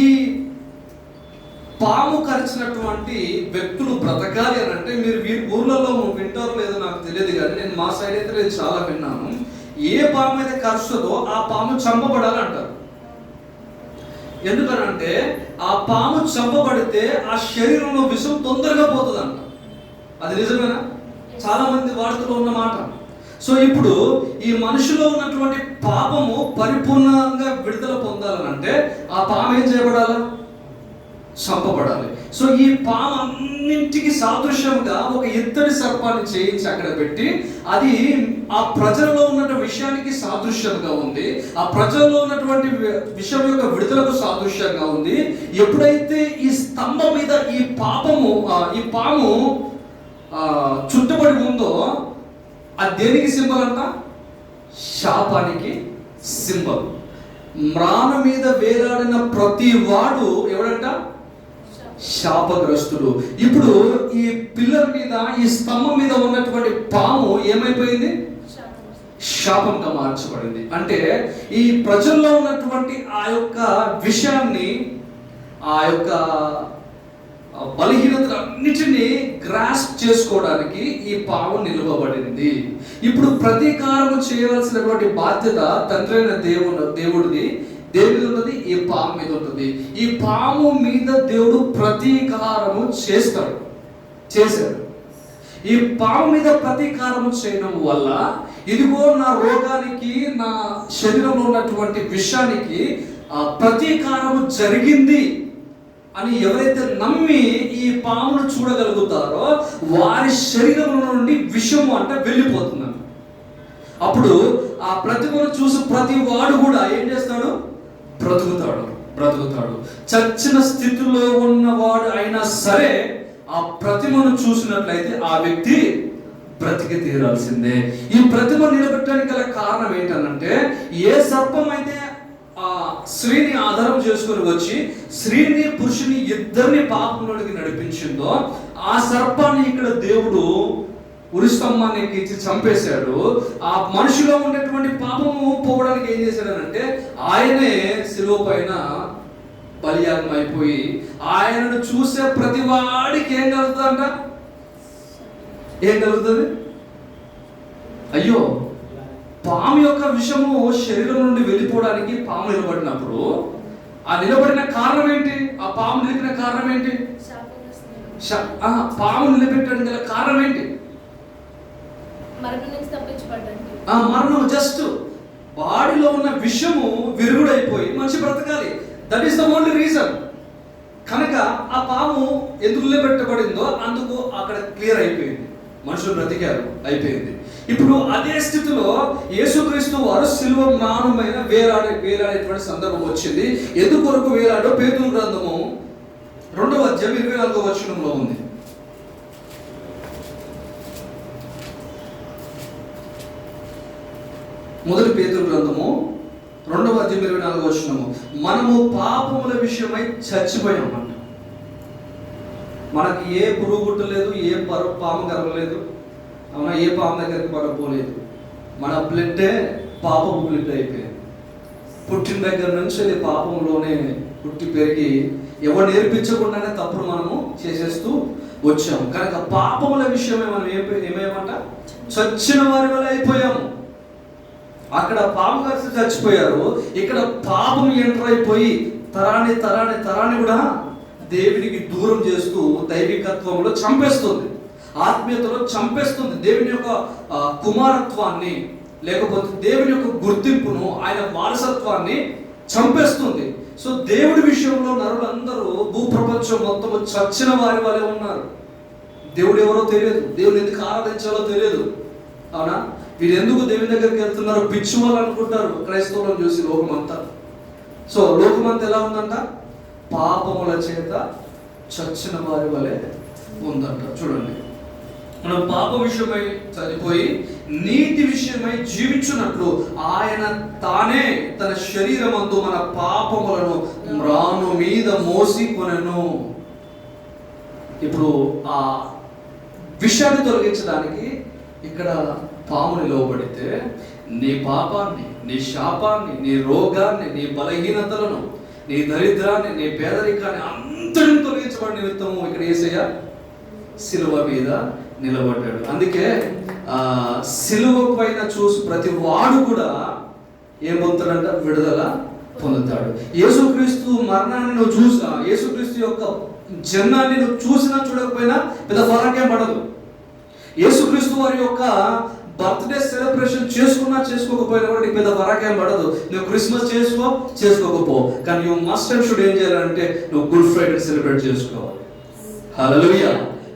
ఈ పాము కరిచినటువంటి వ్యక్తులు బ్రతకాలి అని అంటే, మీరు ఊర్లలో వింటారో లేదో నాకు తెలియదు, కానీ నేను మా సైడ్ అయితే నేను చాలా విన్నాను. ఏ పాము అయితే కరుస్తుందో ఆ పాము చంపబడాలి అంటారు. ఎందుకనంటే ఆ పాము చంపబడితే ఆ శరీరంలో విషం తొందరగా పోతుంది అంట. అది నిజమేనా? చాలా మంది వార్తలో ఉన్న మాట. సో ఇప్పుడు ఈ మనిషిలో ఉన్నటువంటి పాపము పరిపూర్ణంగా విడుదల పొందాలనంటే ఆ పాము ఏం చేయబడాలి? చంపబడాలి. సో ఈ పాము అన్నింటికి సాదృశ్యంగా ఒక ఇత్తడి సర్పాన్ని చేయించి అక్కడ పెట్టి, అది ఆ ప్రజల్లో ఉన్నటువంటి విషయానికి సాదృశ్యంగా ఉంది, ఆ ప్రజల్లో ఉన్నటువంటి విషయం యొక్క విడుదలకు సాదృశ్యంగా ఉంది. ఎప్పుడైతే ఈ స్తంభం మీద ఈ పాము చుట్టబడి ఉందో, అది దేనికి సింబల్ అంట? శాపానికి సింబల్. మ్రాను మీద వేలాడిన ప్రతి వాడు ఎవడంట? శాపగ్రస్తుడు. ఇప్పుడు ఈ పిల్లర్ మీద, ఈ స్తంభం మీద ఉన్నటువంటి పాము ఏమైపోయింది? శాపంగా మార్చబడింది. అంటే ఈ ప్రజల్లో ఉన్నటువంటి ఆ యొక్క విషయాన్ని, ఆ యొక్క బలహీనతలన్నిటినీ గ్రాస్ప్ చేసుకోవడానికి ఈ పాము నిలువబడింది. ఇప్పుడు ప్రతీకారం చేయవలసినటువంటి బాధ్యత తండ్రి అయిన దేవుడిది దేని మీద ఉంటుంది? ఈ పాము మీద ఉంటుంది. ఈ పాము మీద దేవుడు ప్రతీకారము చేశాడు. ఈ పాము మీద ప్రతీకారము చేయడం వల్ల, ఇదిగో నా రోగానికి, నా శరీరంలో ఉన్నటువంటి విషయానికి ప్రతీకారము జరిగింది అని ఎవరైతే నమ్మి ఈ పామును చూడగలుగుతారో వారి శరీరంలో నుండి విషము అంటే వెళ్ళిపోతున్నాడు. అప్పుడు ఆ ప్రతిమను చూసి ప్రతి వాడు కూడా ఏం చేస్తాడు? బ్రతుకుతాడు. చచ్చిన స్థితిలో ఉన్నవాడు అయినా సరే ఆ ప్రతిమను చూసినట్లయితే ఆ వ్యక్తి బ్రతికి తీరాల్సిందే. ఈ ప్రతిమ నిలబెట్టడానికి గల కారణం ఏంటంటే, ఏ సర్పం అయితే ఆ స్త్రీని ఆధారం చేసుకొని వచ్చి స్త్రీని పురుషుని ఇద్దరిని పాపంలోకి నడిపించిందో ఆ సర్పాన్ని ఇక్కడ దేవుడు ఉరిస్తంభాన్ని ఎక్కించి చంపేశాడు. ఆ మనిషిలో ఉండేటువంటి పాపము పోవడానికి ఏం చేశాడనంటే ఆయనే శిలువ పైన బలియాగం అయిపోయి ఆయనను చూసే ప్రతి వాడికి ఏం కలుగుతుందంట? ఏం కలుగుతుంది? అయ్యో, పాము యొక్క విషము శరీరం నుండి వెళ్ళిపోవడానికి పాము నిలబడినప్పుడు ఆ నిలబడిన కారణం ఏంటి? ఆ పాము నిలిపిన కారణం ఏంటి? పాము నిలబెట్టడానికి గల కారణం ఏంటి? మరణం. జస్ట్ బాడీలో ఉన్న విషము విరుగుడైపోయి మనిషి బ్రతకాలి. That is the only reason. కనుక ఆ పాము ఎందుకు నిలబెట్టబడిందో అందుకు అక్కడ క్లియర్ అయిపోయింది, మనుషులు బ్రతికారు, అయిపోయింది. ఇప్పుడు అదే స్థితిలో యేసుక్రీస్తు వారు శిలువ మ్రానుమైన వేలాడేటువంటి సందర్భం వచ్చింది. ఎందుకొరకు వేలాడో పేతురు గ్రంథము 2వ అధ్యాయం 24వ వచనంలో ఉంది. మొదటి పేతురు గ్రంథము 2వ అధ్యాయం 24వ వచనము, మనము పాపముల విషయమై చచ్చిపోయామంట. మనకి ఏ పురుగు గుట్టలేదు, ఏ పాము గర్వలేదు, అవునా? ఏ పాము దగ్గరికి మనం పోలేదు. మన బ్లడ్డే పాపము బ్లడ్ అయిపోయింది. పుట్టిన దగ్గర నుంచి అది పాపంలోనే పుట్టి పెరిగి ఎవరు నేర్పించకుండానే తప్పుడు మనము చేసేస్తూ వచ్చాము. కనుక పాపముల విషయమే మనం ఏమేమంట? చచ్చిన వారి వల్ల అయిపోయాము. అక్కడ పాము కలిసి చచ్చిపోయారు, ఇక్కడ పాపం ఎంటర్ అయిపోయి తరాన్ని కూడా దేవునికి దూరం చేస్తూ దైవికత్వంలో చంపేస్తుంది, ఆత్మీయతలో చంపేస్తుంది. దేవుని యొక్క కుమారత్వాన్ని, లేకపోతే దేవుని యొక్క గుర్తింపును, ఆయన వారసత్వాన్ని చంపేస్తుంది. సో దేవుడి విషయంలో నరులందరూ భూప్రపంచం మొత్తం చచ్చిన వారి వలె ఉన్నారు. దేవుడు ఎవరో తెలియదు, దేవుని ఎందుకు ఆరాధించాలో తెలియదు, అవునా? వీరు ఎందుకు దేవుని దగ్గరికి వెళ్తున్నారో పిచ్చి వాళ్ళు అనుకుంటారు క్రైస్తవులను చూసి లోకమంతా. సో లోకమంతా ఎలా ఉందంట? పాపముల చేత చచ్చిన వారి వలె ఉందంట. చూడండి, మనం పాప విషయమై చనిపోయి నీతి విషయమై జీవించున్నట్లు ఆయన తానే తన శరీరమందు మన పాపములను మ్రాను మీద మోసి కొనెను. ఇప్పుడు ఆ విషయాన్ని తొలగించడానికి ఇక్కడ పాము నిలవబడితే నీ పాపాన్ని, నీ శాపాన్ని, నీ రోగాన్ని, నీ బలహీనతలను, నీ దరిద్రాన్ని, నీ పేదరికాన్ని అంతటిని తొలగించబడి నిమిత్తము ఇక్కడ యేసయ్య శిలువ మీద నిలబడ్డాడు. అందుకే శిలువ పైన చూసి ప్రతి వాడు కూడా ఏం పొందుతాడంట? విడుదల పొందుతాడు. యేసుక్రీస్తు మరణాన్ని నువ్వు చూసా, యేసుక్రీస్తు యొక్క జన్మాన్ని నువ్వు చూసినా చూడకపోయినా పెద్ద ఫరకేం పడదు. యేసుక్రీస్తు వారి యొక్క బర్త్డే సెలబ్రేషన్ చేసుకున్నా చేసుకోకపోయినా కూడా నీకు పెద్ద ఫరకేం పడదు. నువ్వు క్రిస్మస్ చేసుకోకపో, కానీ నువ్వు మస్ట్ అండ్ షుడ్ ఏం చేయాలంటే నువ్వు గుడ్ ఫ్రైడే సెలబ్రేట్ చేసుకోవాలి. హల్లెలూయా.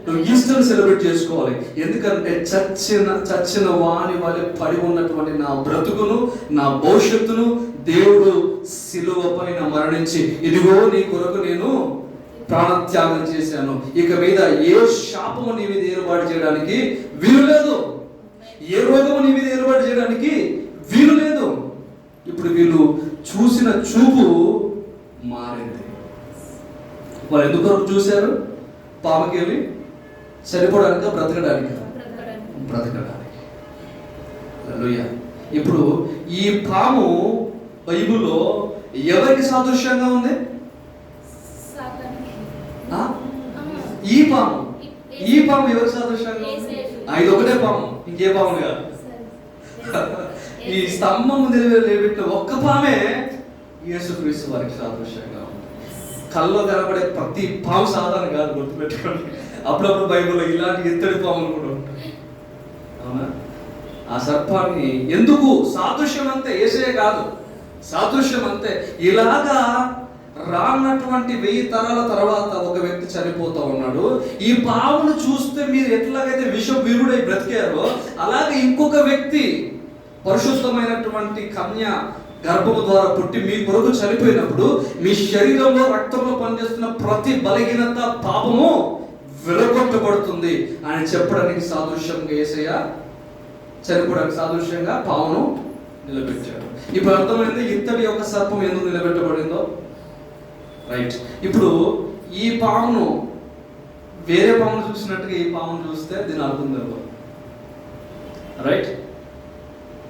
నువ్వు ఈస్టర్ సెలబ్రేట్ చేసుకోవాలి. ఎందుకంటే చచ్చిన వాని వలె పడి ఉన్నటువంటి నా బ్రతుకును, నా భవిష్యత్తును దేవుడు శిలువ పైన మరణించి ఇదిగో నీ కొరకు నేను ప్రాణత్యాగం చేశాను, ఇక మీద ఏ శాపము నీ మీద ఏర్పాటు చేయడానికి వీలు లేదు, ఏ రోగము నీ మీద ఏర్పాటు చేయడానికి వీలు లేదు. ఇప్పుడు వీళ్ళు చూసిన చూపు మారింది. వాళ్ళు ఎందుకు చూశారు? పాపకి వెళ్ళి చనిపోవడానికి, బ్రతకడానికి. హల్లెలూయా. ఇప్పుడు ఈ పాము బైబిల్లో ఎవరికి సాదృశ్యంగా ఉంది? ఈ పాము ఎవరికి సాదృశ్యంగా ఉంది? ఇది ఒకటే పాము, ఇంకే పాము కాదు. ఈ స్తంభం నిలబెట్టిన ఒక్క పామే యేసుక్రీస్తు వారికి సాదృశ్యంగా ఉంది. కల్లో కనబడే ప్రతి పాము సాధారణ కాదు, గుర్తుపెట్టుకోండి. అప్పుడప్పుడు బైబిల్లో ఇలాంటి ఎత్తడి పాములు కూడా ఉంటాయి, అవునా? ఆ సర్పాన్ని ఎందుకు సాదృశ్యం అంతే, యేసయ్య కాదు, సాదృశ్యం అంతే. ఇలాగా రానటువంటి 1000 తరాల తర్వాత ఒక వ్యక్తి చనిపోతా ఉన్నాడు. ఈ పామును చూస్తే మీరు ఎట్లాగైతే విషం వీరుడై బ్రతికారో అలాగే ఇంకొక వ్యక్తి పరిశుద్ధమైనటువంటి కన్య గర్భము ద్వారా పుట్టి మీ కొరకు చనిపోయినప్పుడు మీ శరీరంలో, రక్తంలో పనిచేస్తున్న ప్రతి బలహీనత, పాపము విరగొట్టబడుతుంది అని చెప్పడానికి సాదృశ్యంగా యేసయ్య చనిపోవడానికి సాదృశ్యంగా పామును నిలబెట్టాడు. ఇప్పుడు అర్థమైంది ఇత్తడి యొక్క సర్పం ఎందుకు నిలబెట్టబడిందో. రైట్. ఇప్పుడు ఈ పామును వేరే పామును చూసినట్టుగా ఈ పామును చూస్తే దీని అర్థం తెలియదు. రైట్.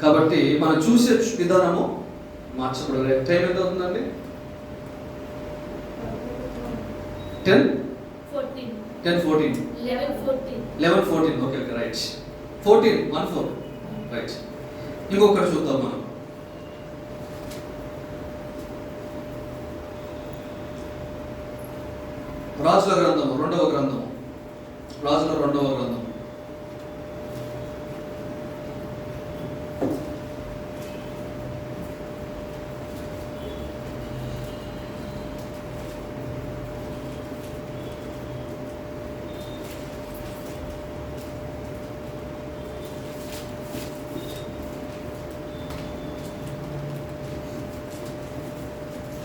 కాబట్టి మనం చూసే విధానము మార్చబడలేదు. టైం ఎంత అవుతుందండి? 10:14 11:14. Okay okay right. 14 రైట్. ఇంకొకటి చూద్దాం మనం. రాజుల గ్రంథము 2వ గ్రంథము. రాజుల 2వ గ్రంథము.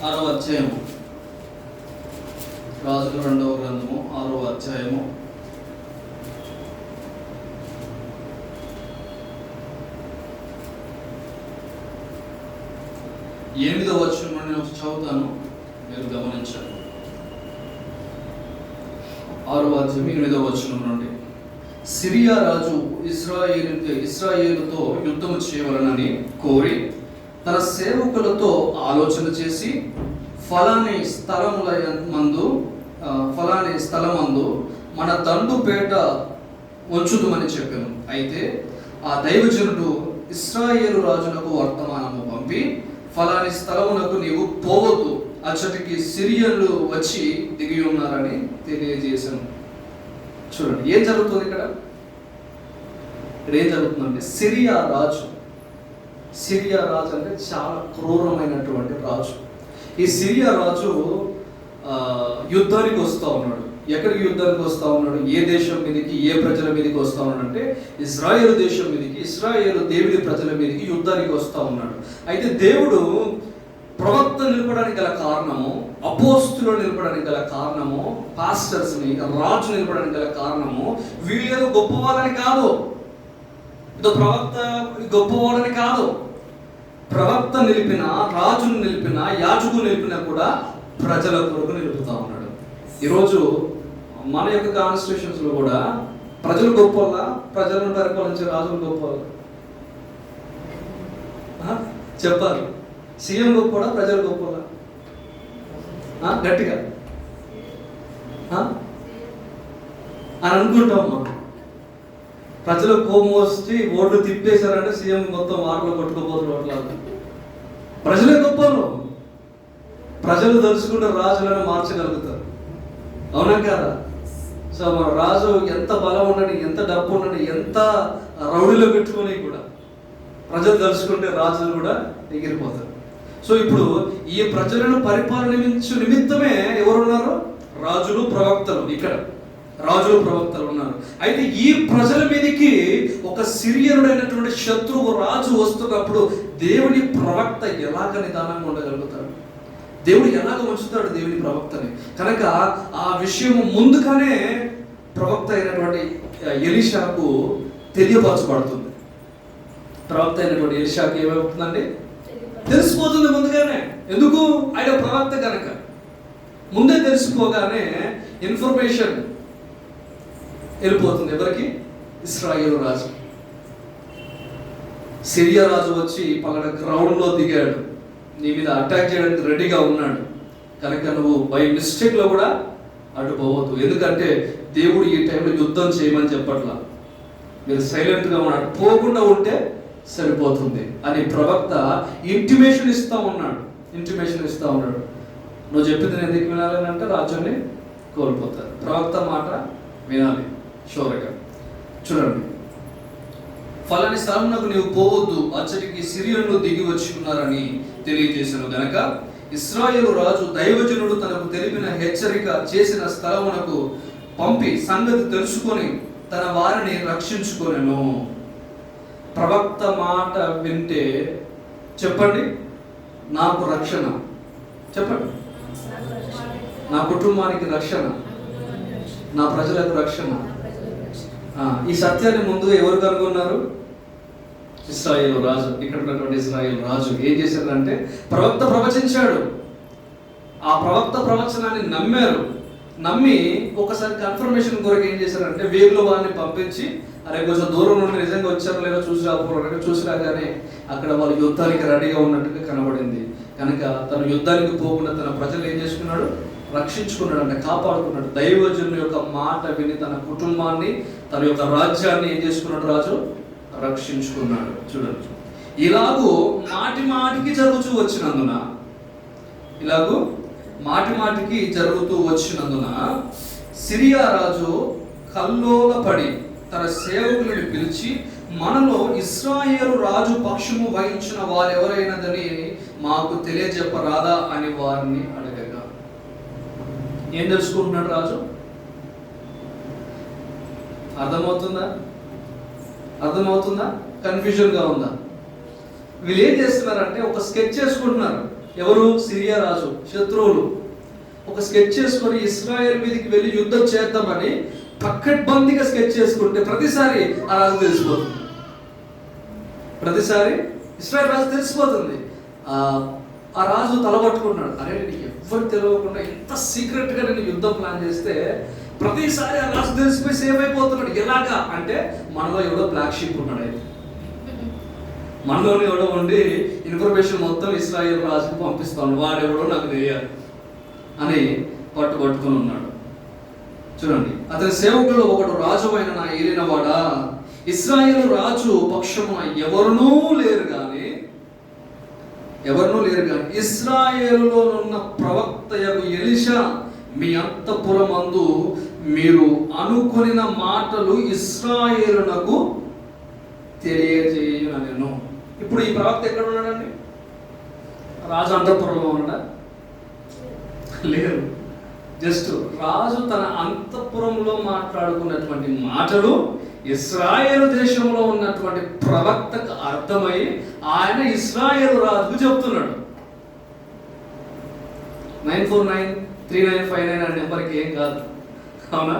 ఆరవ అధ్యాయము. రాజుల 2వ గ్రంథము 6వ అధ్యాయము. ఎనిమిదవ వచనం నుండి నేను చదువుతాను, మీరు గమనించండి. 6వ అధ్యాయం 8వ వచనం నుండి. సిరియా రాజు ఇశ్రాయేలుతో యుద్ధము చేయవలనని కోరి తన సేవకులతో ఆలోచన చేసి ఫలాని స్థలమందు మన దండుపేట ఉంచుదుమని చెప్పాను. అయితే ఆ దైవజనుడు ఇశ్రాయేలు రాజునకు వర్తమానము పంపి, ఫలాని స్థలమునకు నీవు పోవద్దు, అచ్చటికి సిరియన్లు వచ్చి దిగి ఉన్నారని తెలియజేశాను. చూడండి ఏం జరుగుతుంది ఇక్కడ. ఏం జరుగుతుందంటే సిరియా రాజు అంటే చాలా క్రూరమైనటువంటి రాజు. ఈ సిరియా రాజు యుద్ధానికి వస్తూ ఉన్నాడు. ఎక్కడికి యుద్ధానికి వస్తూ ఉన్నాడు? ఏ దేశం మీదకి, ఏ ప్రజల మీదకి వస్తూ ఉన్నాడు అంటే ఇజ్రాయేలు దేశం మీదకి, ఇజ్రాయేలు దేవుడి ప్రజల మీదకి యుద్ధానికి వస్తూ ఉన్నాడు. అయితే దేవుడు ప్రవక్త నిలపడానికి గల కారణము, అపోస్తులు నిలపడానికి గల కారణము, పాస్టర్స్ని రాజు నిలపడానికి గల కారణము వీళ్ళేదో గొప్పవాళ్ళని కాదు, ఇదో ప్రవక్త గొప్పవాడని కాదు. ప్రవక్త నిలిపిన, రాజును నిలిపిన, యాజకుడు నిలిపినా కూడా ప్రజల కొరకు నిలుపుతా ఉన్నాడు. ఈరోజు మన యొక్క కాన్స్టిట్యూషన్స్ లో కూడా ప్రజలు గొప్ప, ప్రజలను పరిపాలించే రాజులు గొప్ప చెప్పాలి. సీఎం గొప్ప, ప్రజలు గొప్ప గట్టిగా అని అనుకుంటాం. ప్రజలు కోపం వచ్చి ఓట్లు తిప్పేశారంటే సీఎం మొత్తం వాటిలో కొట్టుకోపోతున్నారు. ఓట్ల ప్రజలే గొప్పలు. ప్రజలు తలుచుకుంటే రాజులను మార్చగలుగుతారు. అవునా కదా? సో మన రాజు ఎంత బలం ఉండని, ఎంత డబ్బు ఉండని, ఎంత రౌడీలో పెట్టుకొని కూడా ప్రజలు తలుచుకుంటే రాజులు కూడా ఎగిరిపోతారు. సో ఇప్పుడు ఈ ప్రజలను పరిపాలనించు నిమిత్తమే ఎవరున్నారు? రాజులు, ప్రవక్తలు. ఇక్కడ రాజులు, ప్రవక్తలు ఉన్నారు. అయితే ఈ ప్రజల మీదకి ఒక సిరియనుడైనటువంటి శత్రువు రాజు వస్తున్నప్పుడు దేవుని ప్రవక్త ఎలాగ నిదానంగా ఉండగలుగుతాడు? దేవుడు ఎలాగ ఉంచుతాడు దేవుని ప్రవక్తని? కనుక ఆ విషయం ముందుగానే ప్రవక్త అయినటువంటి ఎలీషాకు తెలియపరచబడుతుంది. ప్రవక్త అయినటువంటి ఎలీషాకు ఏమవుతుందండి? తెలిసిపోతుంది ముందుగానే. ఎందుకు? ఆయన ప్రవక్త కనుక ముందే తెలిసిపోగానే ఇన్ఫర్మేషన్ వెళ్ళిపోతుంది. ఎవరికి? ఇశ్రాయేలు రాజు. సిరియా రాజు వచ్చి పలానా గ్రౌండ్లో దిగాడు, నీ మీద అటాక్ చేయడానికి రెడీగా ఉన్నాడు, కనుక నువ్వు బై మిస్టేక్లో కూడా అటు పోవద్దు. ఎందుకంటే దేవుడు ఈ టైంలో యుద్ధం చేయమని చెప్పట్లా, మీరు సైలెంట్గా ఉన్నాడు, పోకుండా ఉంటే సరిపోతుంది అని ప్రవక్త ఇంటిమేషన్ ఇస్తూ ఉన్నాడు. నువ్వు చెప్పింది నేను ఎందుకు వినాలని అంటే రాజ్యాన్ని కోల్పోతారు. ప్రవక్త మాట వినాలి షోరగా. చూడండి, ఫలాని స్థలమునకు నీవు పోవద్దు, అచ్చటికి సిరియన్లు దిగి వచ్చి ఉన్నారని తెలియజేశాను గనక ఇశ్రాయేలు రాజు దైవజనుడు తనకు తెలిపిన హెచ్చరిక చేసిన స్థలమునకు పంపి సంగతి తెలుసుకొని తన వారిని రక్షించుకొనెను. ప్రవక్త మాట వింటే చెప్పండి, నాకు రక్షణ. చెప్పండి, నా కుటుంబానికి రక్షణ, నా ప్రజలకు రక్షణ. ఈ సత్యాన్ని ముందుగా ఎవరు కనుగొన్నారు? ఇశ్రాయేలు రాజు, ఇక్కడ ఉన్నటువంటి ఇశ్రాయేలు రాజు ఏం చేశాడంటే ప్రవక్త ప్రవచించాడు. ఆ ప్రవక్త ప్రవచనాన్ని నమ్మి ఒకసారి కన్ఫర్మేషన్ కొరకు ఏం చేశారంటే వీరిలో వారిని పంపించి, అరే కొంచెం దూరం నుండి నిజంగా వచ్చారో లేదో చూసి రాకపోవడం, చూసి రాగానే అక్కడ వాళ్ళు యుద్ధానికి రెడీగా ఉన్నట్టుగా కనబడింది. కనుక తను యుద్ధానికి పోకుండా తన ప్రజలు ఏం చేసుకున్నాడు, రక్షించుకున్నాడు, అంటే కాపాడుకున్నాడు. దైవజనుని యొక్క మాట విని తన కుటుంబాన్ని, తన యొక్క రాజ్యాన్ని ఏం చేసుకున్నాడు రాజు, రక్షించుకున్నాడు. చూడండి, ఇలాగూ మాటి మాటికి జరుగుతూ వచ్చినందున సిరియా రాజు కల్లోలపడి తన సేవకులను పిలిచి, మనలో ఇశ్రాయేలు రాజు పక్షము వహించిన వారెవరైనదని మాకు తెలియజెప్పరాదా అని వారిని అడగగా. ఏం తెలుసుకుంటున్నాడు రాజు? అర్థమవుతుందా? కన్ఫ్యూజన్ గా ఉందా? వీళ్ళు ఏం చేస్తున్నారంటే ఒక స్కెచ్ చేసుకుంటున్నారు. ఎవరు? సిరియా రాజు, శత్రువులు. ఒక స్కెచ్ చేసుకొని ఇశ్రాయేల్ మీదకి వెళ్ళి యుద్ధం చేద్దామని పక్కడ్బందీగా స్కెచ్ చేసుకుంటే ప్రతిసారి ఆ రాజు తెలిసిపోతుంది. ఇశ్రాయేల్ రాజు తెలిసిపోతుంది. ఆ రాజు తలబట్టుకున్నాడు, అరే నేను ఎవ్వరు తెలియకుండా ఇంత సీక్రెట్ గా నేను యుద్ధం ప్లాన్ చేస్తే ప్రతిసారి ఆ రాజు తెలిసిపోయి సేవ్ అయిపోతున్నాడు. ఎలాగా అంటే మనలో ఎవడో బ్లాక్ షీప్ ఉన్నాడు. అయితే మనలోని ఎవడో ఉండి ఇన్ఫర్మేషన్ మొత్తం ఇశ్రాయేల్ రాజుకు పంపిస్తాను, వాడెవడో నాకు తెలియాలి అని పట్టుకొని ఉన్నాడు. చూడండి, అతని సేవకుల్లో ఒకడు రాజు అయిన నా ఏలినవాడా, ఇశ్రాయేలు రాజు పక్షమున ఎవరునూ లేరు కానీ ఇశ్రాయేలులోనున్న ప్రవక్తయగు ఎలీషా మీ అంతఃపురమందు మీరు అనుకొనిన మాటలు ఇశ్రాయేలునకు తెలియజేయునెను. ఇప్పుడు ఈ ప్రవక్త ఎక్కడ ఉన్నాడండి? రాజు అంతఃపురంలో ఉన్నాడా? లేరు. జస్ట్ రాజు తన అంతఃపురంలో మాట్లాడుకున్నటువంటి మాటలు ఇశ్రాయేలు దేశంలో ఉన్నటువంటి ప్రవక్తకు అర్థమై ఆయన ఇశ్రాయేలు రాజుకు చెప్తున్నాడు. 949395 అనే నెంబర్కి ఏం కాదు, అవునా?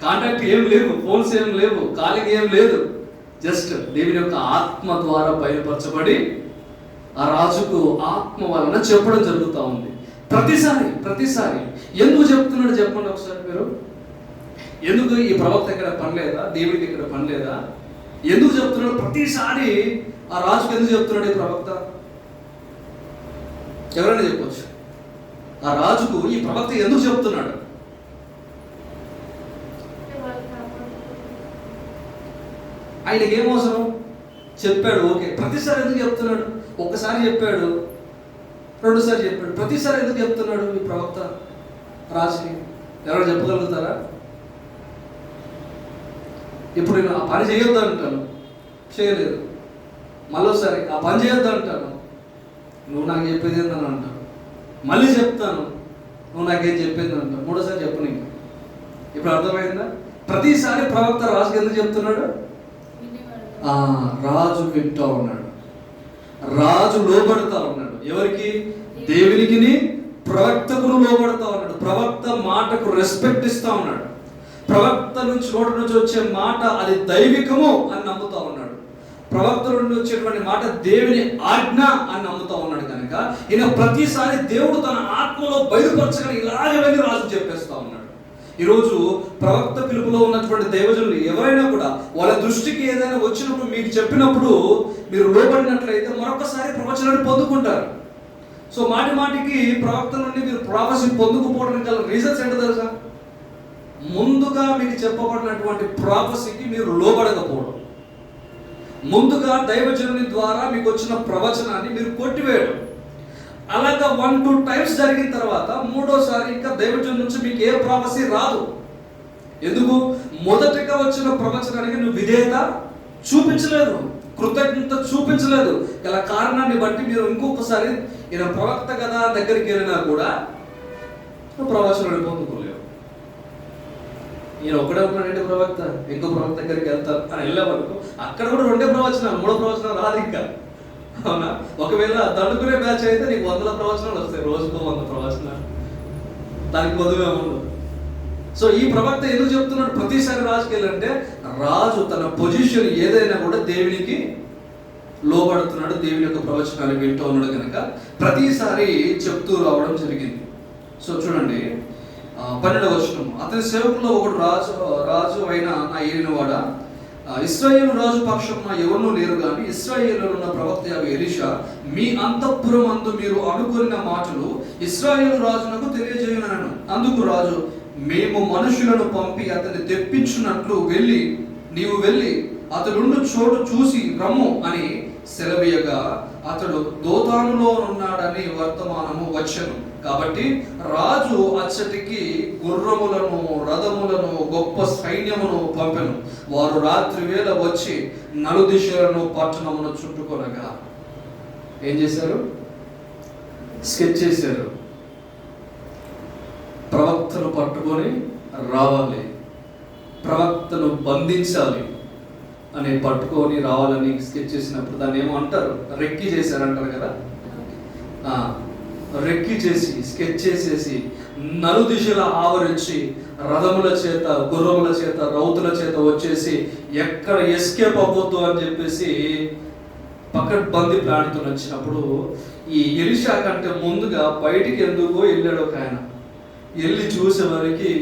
కాంటాక్ట్ ఏం లేవు, ఫోన్స్ ఏం లేవు, కాలింగ్ ఏం లేదు. జస్ట్ దేవుని యొక్క ఆత్మ ద్వారా బయలుపరచబడి ఆ రాజుకు ఆత్మ వలన చెప్పడం జరుగుతూ ఉంది. ప్రతిసారి ఎందుకు చెప్తున్నాడు చెప్పండి ఒకసారి మీరు. ఎందుకు ఈ ప్రవక్త ఇక్కడ పనిలేదా? దేవుడికి ఇక్కడ పనిలేదా? ఎందుకు చెప్తున్నాడు ప్రతిసారి? ఆ రాజుకు ఎందుకు చెప్తున్నాడు ఈ ప్రవక్త? ఎవరైనా చెప్పొచ్చు. ఆ రాజుకు ఈ ప్రవక్త ఎందుకు చెప్తున్నాడు? ఆయనకి ఏం అవసరం? చెప్పాడు, ఓకే. ప్రతిసారి ఎందుకు చెప్తున్నాడు? ఒక్కసారి చెప్పాడు, రెండుసారి చెప్పాడు, ప్రతిసారి ఎందుకు చెప్తున్నాడు ఈ ప్రవక్త రాజుకి? ఎవరు చెప్పగలుగుతారా? ఇప్పుడు నేను ఆ పని చేయొద్దు అంటాను, చేయలేదు. మళ్ళీసారి ఆ పని చేయొద్దు అంటాను, నువ్వు నాకు చెప్పేది ఏందని అంటాను. మళ్ళీ చెప్తాను, నువ్వు నాకేం చెప్పింది అంటాను. మూడోసారి చెప్పు నీకు. ఇప్పుడు అర్థమైందా? ప్రతిసారి ప్రవక్త రాజుకి ఎందుకు చెప్తున్నాడు? రాజు వింటూ ఉన్నాడు, రాజు లోబడుతూ ఉన్నాడు. ఎవరికి? దేవునికి, ప్రవక్తకును లోబడుతూ ఉన్నాడు. ప్రవక్త మాటకు రెస్పెక్ట్ ఇస్తూ ఉన్నాడు. ప్రవక్త నోటి నుంచి వచ్చే మాట అది దైవికము అని నమ్ముతా ఉన్నాడు. ప్రవక్త నుండి వచ్చేటువంటి మాట దేవుని ఆజ్ఞ అని నమ్ముతా ఉన్నాడు. కనుక ఈయన ప్రతిసారి దేవుడు తన ఆత్మలో బయలుపరచగలి ఇలాగే వెళ్ళి రాజు చెప్పేస్తా ఉన్నాడు. ఈరోజు ప్రవక్త పిలుపులో ఉన్నటువంటి దైవజనులు ఎవరైనా కూడా వాళ్ళ దృష్టికి ఏదైనా వచ్చినప్పుడు మీకు చెప్పినప్పుడు మీరు లోబడినట్లయితే మరొకసారి ప్రవచనాన్ని పొందుకుంటారు. సో మాటికి ప్రవక్త నుండి మీరు ప్రాఫెసీ పొందుకుపోవడానికి గల రీజన్స్ ఏంటో తెలుసా? ముందుగా మీకు చెప్పబడినటువంటి ప్రాఫెసీకి మీరు లోబడకపోవడం, ముందుగా దైవజనుని ద్వారా మీకు వచ్చిన ప్రవచనాన్ని మీరు కొట్టివేయడం. అలాగా 1-2 టైమ్స్ జరిగిన తర్వాత మూడోసారి ఇంకా దైవజనుడి నుంచి మీకు ఏ ప్రాఫెసీ రాదు. ఎందుకు? మొదటిగా వచ్చిన ప్రవచనానికి నువ్వు విధేయత చూపించలేదు, కృతజ్ఞత చూపించలేదు. గల కారణాన్ని బట్టి మీరు ఇంకొకసారి ఈయన ప్రవక్త కదా దగ్గరికి వెళ్ళినా కూడా ప్రవచనాన్ని పొందుకోలేవు. ఈయన ఒకడే ఉన్నాడంటే ప్రవక్త, ఇంకో ప్రవక్త దగ్గరికి వెళ్తారు అని వెళ్ళే వరకు అక్కడ కూడా 2 ప్రవచనాలు, 3 ప్రవచనాలు రాదు ఇంకా, అవునా? ఒకవేళ దండుకునే బ్యాచ్ అయితే నీకు 100 ప్రవచనాలు వస్తాయి, రోజుకో 100 ప్రవచనాలు, దానికి పొదువే ఉండదు. సో ఈ ప్రవక్త ఎందుకు చెప్తున్నాడు ప్రతిసారి రాజుకి వెళ్ళంటే, రాజు తన పొజిషన్ ఏదైనా కూడా దేవునికి లోబడుతున్నాడు, దేవుని యొక్క ప్రవచనాలు వింటూ ఉన్నాడు కనుక ప్రతిసారి చెప్తూ రావడం జరిగింది. సో చూడండి 12వ వచనం, అతని సేవకుల్లో ఒకడు రాజు అయిన నా ఏలినవాడ, ఇశ్రాయేలు రాజు పక్షమున ఎవరినూ లేరు కానీ ఇశ్రాయేలులో ఉన్న ప్రవక్త ఎలీషా మీ అంతఃపురమందు మీరు అనుకున్న మాటలు ఇశ్రాయేలు రాజునకు తెలియజేయనను. అందుకు రాజు, మేము మనుషులను పంపి అతన్ని తెప్పించున్నట్లు నీవు వెళ్ళి అతడుండు చోటు చూసి రమ్ము అని సెలవీయగా అతడు దోతానులో ఉన్నాడని వర్తమానము వచ్చెను. కాబట్టి రాజు అచ్చటికి గుర్రములను, రథములను, గొప్ప సైన్యమును పంపెను. వారు రాత్రి వేళ వచ్చి నలుదిశలను పట్టణమును చుట్టుకొనగా ఏం చేశారు? స్కెచ్ చేశారు. ప్రవక్తను పట్టుకొని రావాలి, ప్రవక్తను బంధించాలి అని పట్టుకొని రావాలని స్కెచ్ చేసినప్పుడు దాన్ని ఏమో అంటారు, రెక్కి చేశారంటారు కదా. రెక్కి చేసి స్కెచ్ చేసేసి నలుదిశలా ఆవరించి రథముల చేత, గుర్రముల చేత, రౌతుల చేత వచ్చేసి ఎక్కడ ఎస్కేప్ అవ్వద్దు అని చెప్పేసి పకడ్బందీ ప్లాన్తో వచ్చినప్పుడు ఈ ఎలీషా కంటే ముందుగా బయటికి ఎందుకో వెళ్ళాడు ఒక ఆయన. వెళ్ళి చూసేవారికి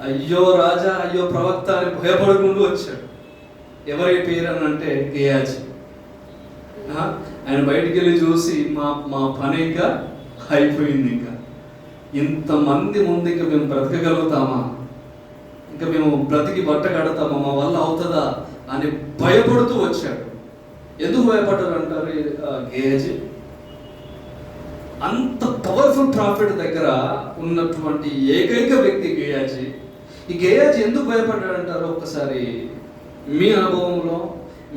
అయ్యో రాజా, అయ్యో ప్రవక్త అని భయపడకుండా వచ్చాడు. ఎవరి పేరు అని అంటే గేయాజీ. ఆయన బయటికి వెళ్ళి చూసి మా పని ఇంకా అయిపోయింది, ఇంకా ఇంతమంది ముందు ఇంకా మేము బ్రతకగలుగుతామా, ఇంకా మేము బ్రతికి బట్ట కడతామా, మా వల్ల అవుతుందా అని భయపడుతూ వచ్చాడు. ఎందుకు భయపడ్డారు అంటారు గేయాజీ? అంత పవర్ఫుల్ ప్రాఫిట్ దగ్గర ఉన్నటువంటి ఏకైక వ్యక్తి గేయాజీ. ఈ గేయాజీ ఎందుకు భయపడ్డాడు అంటారు? ఒక్కసారి మీ అనుభవంలో,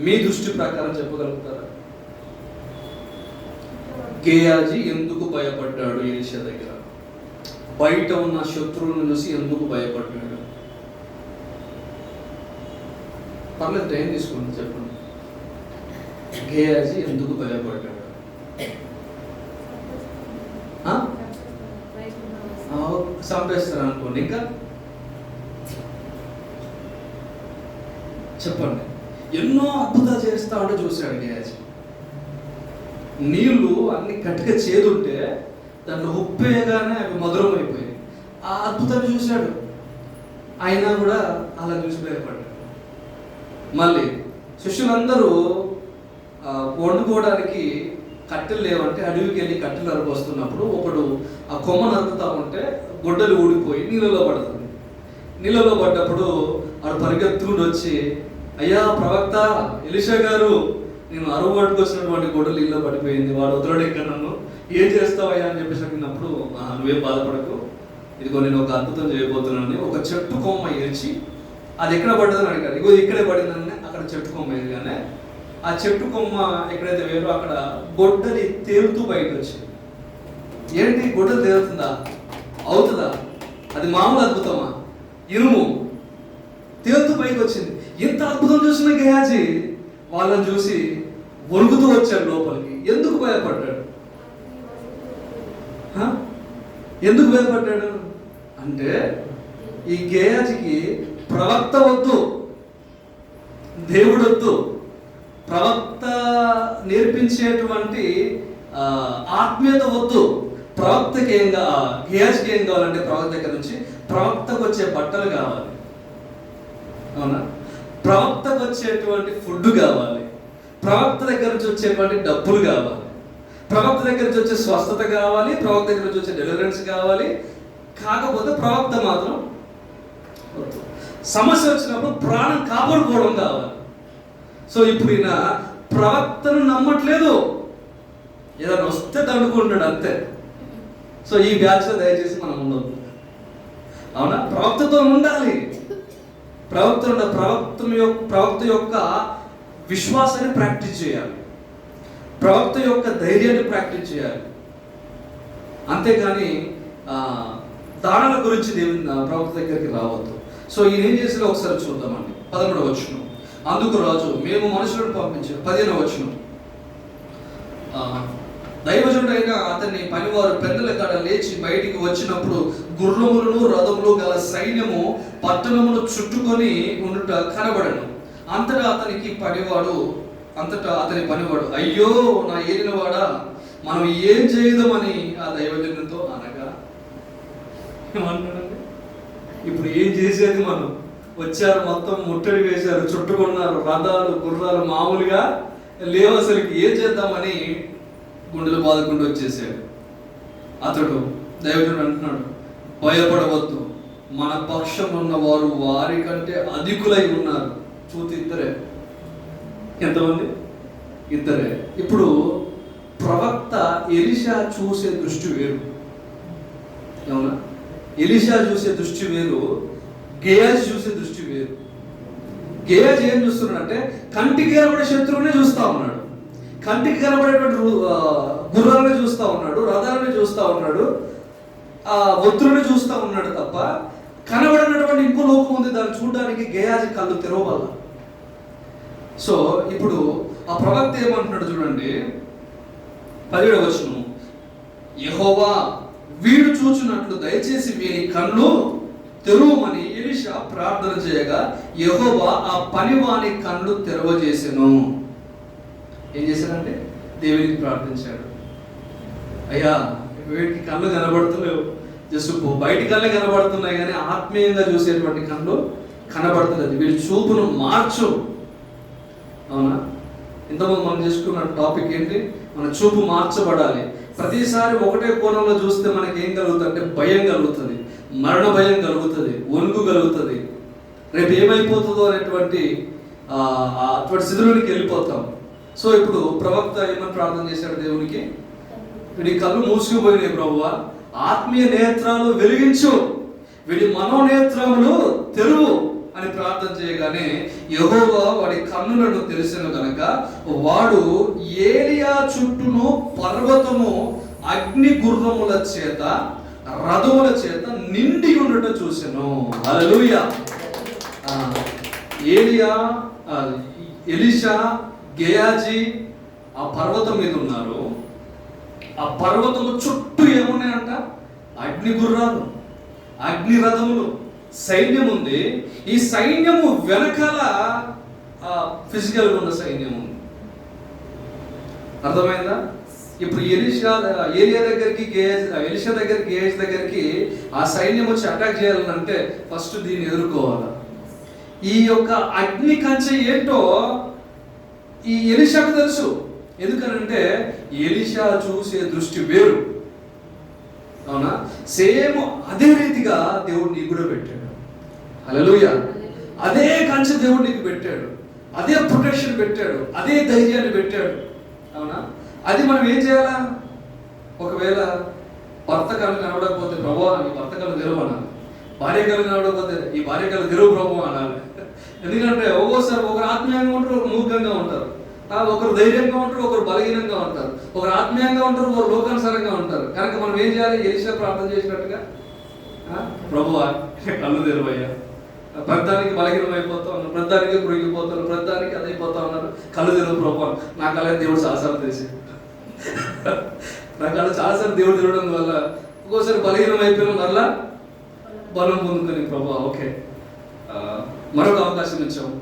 మీ దృష్టి ప్రకారం చెప్పగలుగుతారా? గేయాజీ ఎందుకు భయపడ్డాడు ఎలీషా దగ్గర? బయట ఉన్న శత్రువులను చూసి ఎందుకు భయపడ్డాడు? పర్లేదు, టైం తీసుకోండి, చెప్పండి. గేయాజీ ఎందుకు భయపడ్డాడు? చంపేస్తారు అనుకోండి, ఇంకా చెప్పండి. ఎన్నో అద్భుతాలు చేస్తా ఉంటే చూశాడు గేయాజీ. నీళ్లు అన్ని కట్టిగా చేదుంటే దాంట్లో ఉప్పేయగానే అవి మధురం అయిపోయాయి. ఆ అద్భుతాన్ని చూశాడు. అయినా కూడా అలా చూసి భయపడ్డాడు. మళ్ళీ శిష్యులందరూ వండుకోవడానికి కట్టెలు లేవంటే అడవికి వెళ్ళి కట్టెలు నరకు వస్తున్నప్పుడు ఒకడు ఆ కొమ్మ నరుకుతా ఉంటే గొడ్డలు ఊడిపోయి నీళ్ళలో పడుతుంది. నీళ్ళలో పడ్డప్పుడు వాడు పరిగెత్తుకుంటూ వచ్చి, అయ్యా ప్రవక్త ఎలీషా గారు, నేను అరువు పట్టుకొచ్చినటువంటి గొడ్డలు నీళ్ళలో పడిపోయింది, వాడు వదలడు ఎక్కడ, నన్ను ఏం చేస్తావయ్యా అని చెప్పేసి అడిగినప్పుడు, నువ్వేం బాధపడకు, ఇదిగో నేను ఒక అద్భుతం చేయబోతున్నాను. ఒక చెట్టు కొమ్మ ఏర్చి అది ఎక్కడ పడ్డదని అడిగాడు. ఇగో ఇక్కడే పడిందని అక్కడ చెట్టు కొమ్మ ఎదిగానే ఆ చెట్టు కొమ్మ ఎక్కడైతే వేరో అక్కడ గొడ్డలి తేలుతూ బయట వచ్చింది. ఏంటి, గొడ్డలు తేలుతుందా? అవుతుందా? అది మామూలు అద్భుతమా? ఇనుము తేలుతూ పైకి వచ్చింది. ఎంత అద్భుతం చూసిన గేయాజీ వాళ్ళని చూసి వణుకుతూ వచ్చాడు లోపలికి. ఎందుకు భయపడ్డాడు? ఎందుకు భయపడ్డాడు అంటే ఈ గేయాజీకి ప్రవక్త వద్దు, దేవుడు వద్దు, ప్రవక్త నేర్పించేటువంటి ఆత్మీయత వద్దు. ప్రవక్తకి గేయాజీకి ఏం కావాలంటే ప్రవక్త దగ్గర నుంచి ప్రవక్తకు వచ్చే బట్టలు కావాలి, అవునా? ప్రవక్తకు వచ్చేటువంటి ఫుడ్ కావాలి, ప్రవక్త దగ్గర నుంచి వచ్చేటువంటి డబ్బులు కావాలి, ప్రవక్త దగ్గర నుంచి వచ్చే స్వస్థత కావాలి, ప్రవక్త దగ్గర నుంచి వచ్చే డెలివరెన్స్ కావాలి. కాకపోతే ప్రవక్త మాత్రం సమస్య వచ్చినప్పుడు ప్రాణం కాపాడుకోవడం కావాలి. సో ఇప్పుడు ఈయన ప్రవక్తను నమ్మట్లేదు, ఏదైనా వస్తే తడుకుంటాడు అంతే. సో ఈ బ్యాచ్లో దయచేసి మనం ఉండదు, అవునా? ప్రవక్తతో ఉండాలి. ప్రవక్త యొక్క విశ్వాసాన్ని ప్రాక్టీస్ చేయాలి, ప్రవక్త యొక్క ధైర్యాన్ని ప్రాక్టీస్ చేయాలి. అంతేగాని దానాల గురించి ప్రవక్త దగ్గరికి రావద్దు. సో ఈయన ఏం చేసినా ఒకసారి చూద్దామండి. 11వ వచనం, అందుకు రాజు, మేము మనుషులను పంపించాం. 15వ వచనం, దైవజనుడైన అతన్ని పనివారు పెద్దల కాడ లేచి బయటికి వచ్చినప్పుడు గుర్రములను రథములు గల సైన్యము పట్టణమును చుట్టుకొని ఉండుట కనబడను. అంతటా అతనికి పనివాడు అంతటా అతని పనివాడు, అయ్యో నా ఏలినవాడా, మనం ఏం చేయదామని ఆ దైవజనునితో అనగా, ఏమంటాడండి? ఇప్పుడు ఏం చేసేది? మనం వచ్చారు, మొత్తం ముట్టడి వేశారు, చుట్టుకున్నారు, రథాలు గుర్రాలు మామూలుగా లేవు, అసలుకి ఏం చేద్దామని గుండెలు బాదుకుంటూ వచ్చేసాడు. అతడు దైవజనుడు అంటున్నాడు, భయపడవద్దు, మన పక్షం ఉన్న వారు వారి కంటే అధికులై ఉన్నారు. చూతి ఇద్దరే. ఎంతమంది? ఇద్దరే. ఇప్పుడు ప్రవక్త ఎలీషా చూసే దృష్టి వేరు, అవునా? ఎలీషా చూసే దృష్టి వేరు, గేయాజీ చూసే దృష్టి వేరు. గేయాజీ ఏం చూస్తున్నాడంటే కంటికి కనబడే శత్రువునే చూస్తా ఉన్నాడు, కంటికి కనబడేటువంటి గుర్రాలని చూస్తా ఉన్నాడు, రథాలని చూస్తా ఉన్నాడు, ఆ ఒత్తులని చూస్తా ఉన్నాడు తప్ప కనబడినటువంటి ఇంకో లోకం ఉంది, దాన్ని చూడడానికి గేయాజీ కళ్ళు తెరవబల్ల. సో ఇప్పుడు ఆ ప్రవక్త ఏమంటున్నాడు చూడండి, 17వ వచనం, యెహోవా వీడు చూచున్నట్లు దయచేసి వీని కళ్ళు తెరువమని ఎలీషా ప్రార్థన చేయగా యెహోవా ఆ పనివాని కళ్ళు తెరవజేసెను. ఏం చేశాడంటే దేవునికి ప్రార్థించాడు, అయ్యా వీటికి కళ్ళు కనబడుతలేవు, జస్ట్ బయటి కళ్ళే కనబడుతున్నాయి కానీ ఆత్మీయంగా చూసేటువంటి కళ్ళు కనబడతలేదు, వీడి చూపును మార్చు. అవునా? ఇంతకుముందు మనం చేసుకున్న టాపిక్ ఏంటి? మన చూపు మార్చబడాలి. ప్రతిసారి ఒకటే కోణంలో చూస్తే మనకి ఏం కలుగుతుంది అంటే భయం కలుగుతుంది, మరణ భయం కలుగుతుంది, వణుకు కలుగుతుంది, రేపు ఏమైపోతుందో అనేటువంటి అటువంటి స్థితిలోనికి వెళ్ళిపోతాం. సో ఇప్పుడు ప్రవక్త ఏమని ప్రార్థన చేశాడు దేవునికి? వీడి కళ్ళు మూసుకుపోయినాయి ప్రభువా, ఆత్మీయ నేత్రాలు వెలిగించు, వీడి మనోనేత్రములు తెరువు అని ప్రార్థన చేయగానే యెహోవా వాడి కన్నులను తెరిసెను గనుక వాడు ఏలియా చుట్టూను పర్వతము అగ్ని గుర్రముల చేత రథముల చేత నిండి ఉండటం చూసెను. హల్లెలూయా. ఎలీషా గేయాజీ ఆ పర్వతం మీద ఉన్నారు. ఆ పర్వతము చుట్టూ ఏమున్నాయంట? అగ్ని గుర్రాలు, అగ్ని రథములు, సైన్యం ఉంది. ఈ సైన్యము వెనకాల ఫిజికల్ గా ఉన్న సైన్యం ఉంది. అర్థమైందా? ఇప్పుడు ఎలీషా దగ్గరికి గేయాజీ దగ్గరికి ఆ సైన్యం వచ్చి అటాక్ చేయాలంటే ఫస్ట్ దీన్ని ఎదుర్కోవాలి. ఈ యొక్క అగ్ని కంచె ఏంటో ఈ ఎలీషాకు తెలుసు. ఎందుకనంటే ఎలీషా చూసే దృష్టి వేరు. అవునా? సేమ్ అదే రీతిగా దేవుడు నీకు కూడా పెట్టాడు. హల్లెలూయా. అదే కంచె దేవుడు నీకు పెట్టాడు, అదే ప్రొటెక్షన్ పెట్టాడు, అదే ధైర్యాన్ని పెట్టాడు. అవునా? అది మనం ఏం చేయాలా? ఒకవేళ భర్త కళ్ళు కనబడకపోతే ప్రభువా ఈ భర్త కళ్ళు తెరువు అనాలి, భార్య కళ్ళు కనబడకపోతే ఈ భార్య కళ్ళు తెరువు ప్రభు అనాలి. ఎందుకంటే ఒక్కోసారి ఒకరు ఆత్మీయంగా ఉంటారు, ఒకరు మూర్ఖంగా ఉంటారు, ఒకరు ధైర్యంగా ఉంటారు, ఒకరు బలహీనంగా ఉంటారు, ఒకరు ఆత్మీయంగా ఉంటారు, ఒకరు లోకానుసారంగా ఉంటారు. కనుక మనం ఏం చేయాలి? ఎలీషా ప్రార్థన చేసినట్టుగా, ప్రభువా కళ్ళు తెరువయ్యా, ప్రతిదానికి బలహీనం అయిపోతా ఉన్నారు, ప్రతిదానికి కురిగిపోతారు, ప్రతిదానికి అదైపోతా ఉన్నారు, కళ్ళు తెరువు ప్రభు. నా కళ్ళ దేవుడు చాలాసార్లు తెలిసి నా కళ్ళు చాలాసార్లు దేవుడు తెరవడం వల్ల ఒక్కోసారి బలహీనం అయిపోయిన మరలా బలం పొందుకొని ప్రభు ఓకే మరొక అవకాశం ఇచ్చాము,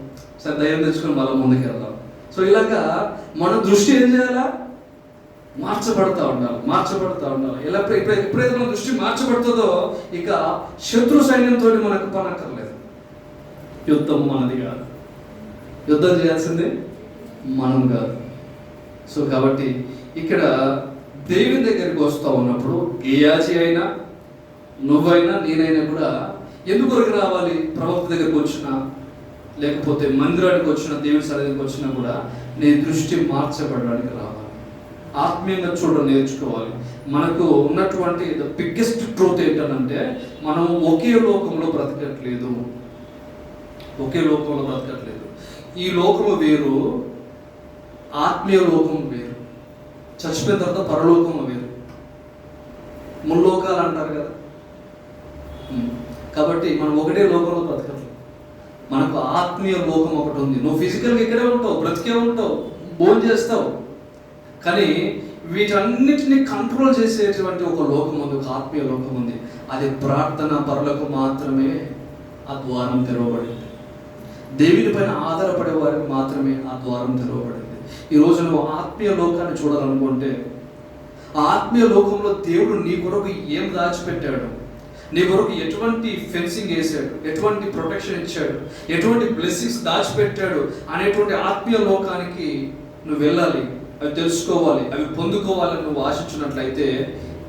సరే ధైర్యం తెచ్చుకొని బలం ముందుకు వెళ్దాం. సో ఇలాగా మన దృష్టి ఏం చేయాలా? మార్చబడతా ఉండాలి. ఎప్పుడైతే మన దృష్టి మార్చబడుతుందో ఇక శత్రు సైన్యంతో మనకు పనక్కర్లేదు. యుద్ధం మనది కాదు, యుద్ధం చేయాల్సిందే మనం కాదు. సో కాబట్టి ఇక్కడ దేవుని దగ్గరికి వస్తూ ఉన్నప్పుడు గేయాజీ అయినా నువ్వైనా నేనైనా కూడా ఎందుకొరకు రావాలి? ప్రవక్త దగ్గరికి వచ్చినా లేకపోతే మందిరానికి వచ్చిన దేవుని సన్నిధికి వచ్చినా కూడా నీ దృష్టి మార్చబడడానికి రావాలి, ఆత్మీయంగా చూడడం నేర్చుకోవాలి. మనకు ఉన్నటువంటి ద బిగ్గెస్ట్ ట్రూత్ ఏంటంటే మనం ఒకే లోకంలో బ్రతకట్లేదు. ఈ లోకము వేరు, ఆత్మీయ లోకం వేరు, చచ్చిపోయిన తర్వాత పరలోకము వేరు. ముల్లోకాలు అంటారు కదా. కాబట్టి మనం ఒకటే లోకంలో బ్రతకట్లేదు. మనకు ఆత్మీయ లోకం ఒకటి ఉంది. నువ్వు ఫిజికల్గా ఇక్కడే ఉంటావు, బ్రతికే ఉంటావు, భోజనం చేస్తావు, కానీ వీటన్నిటిని కంట్రోల్ చేసేటువంటి ఒక లోకం ఉంది, ఒక ఆత్మీయ లోకం ఉంది. అది ప్రార్థన పరులకు మాత్రమే ఆ ద్వారం తెరవబడింది. దేవుని పైన ఆధారపడే వారికి మాత్రమే ఆ ద్వారం తెరవబడింది. ఈరోజు నువ్వు ఆత్మీయ లోకాన్ని చూడాలనుకుంటే, ఆ ఆత్మీయ లోకంలో దేవుడు నీ కొరకు ఏం దాచిపెట్టాడు, నీ కొరకు ఎటువంటి ఫెన్సింగ్ వేసాడు, ఎటువంటి ప్రొటెక్షన్ ఇచ్చాడు, ఎటువంటి బ్లెస్సింగ్స్ దాచిపెట్టాడు అనేటువంటి ఆత్మీయ లోకానికి నువ్వు వెళ్ళాలి. అవి తెలుసుకోవాలి, అవి పొందుకోవాలని నువ్వు ఆశించినట్లయితే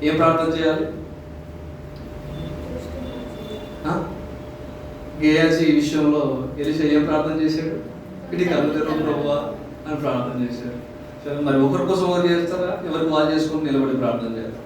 ఏం ప్రార్థన చేయాలి? గేయాజీ ఈ విషయంలో ఎలీషా ఏం ప్రార్థన చేశాడు? ఇది కలుగుతారు ప్రభువా అని ప్రార్థన చేశాడు. మరి ఒకరి కోసం ఒకరు చేస్తారా? ఎవరికి వాళ్ళు చేసుకుని నిలబడి ప్రార్థన చేస్తారు.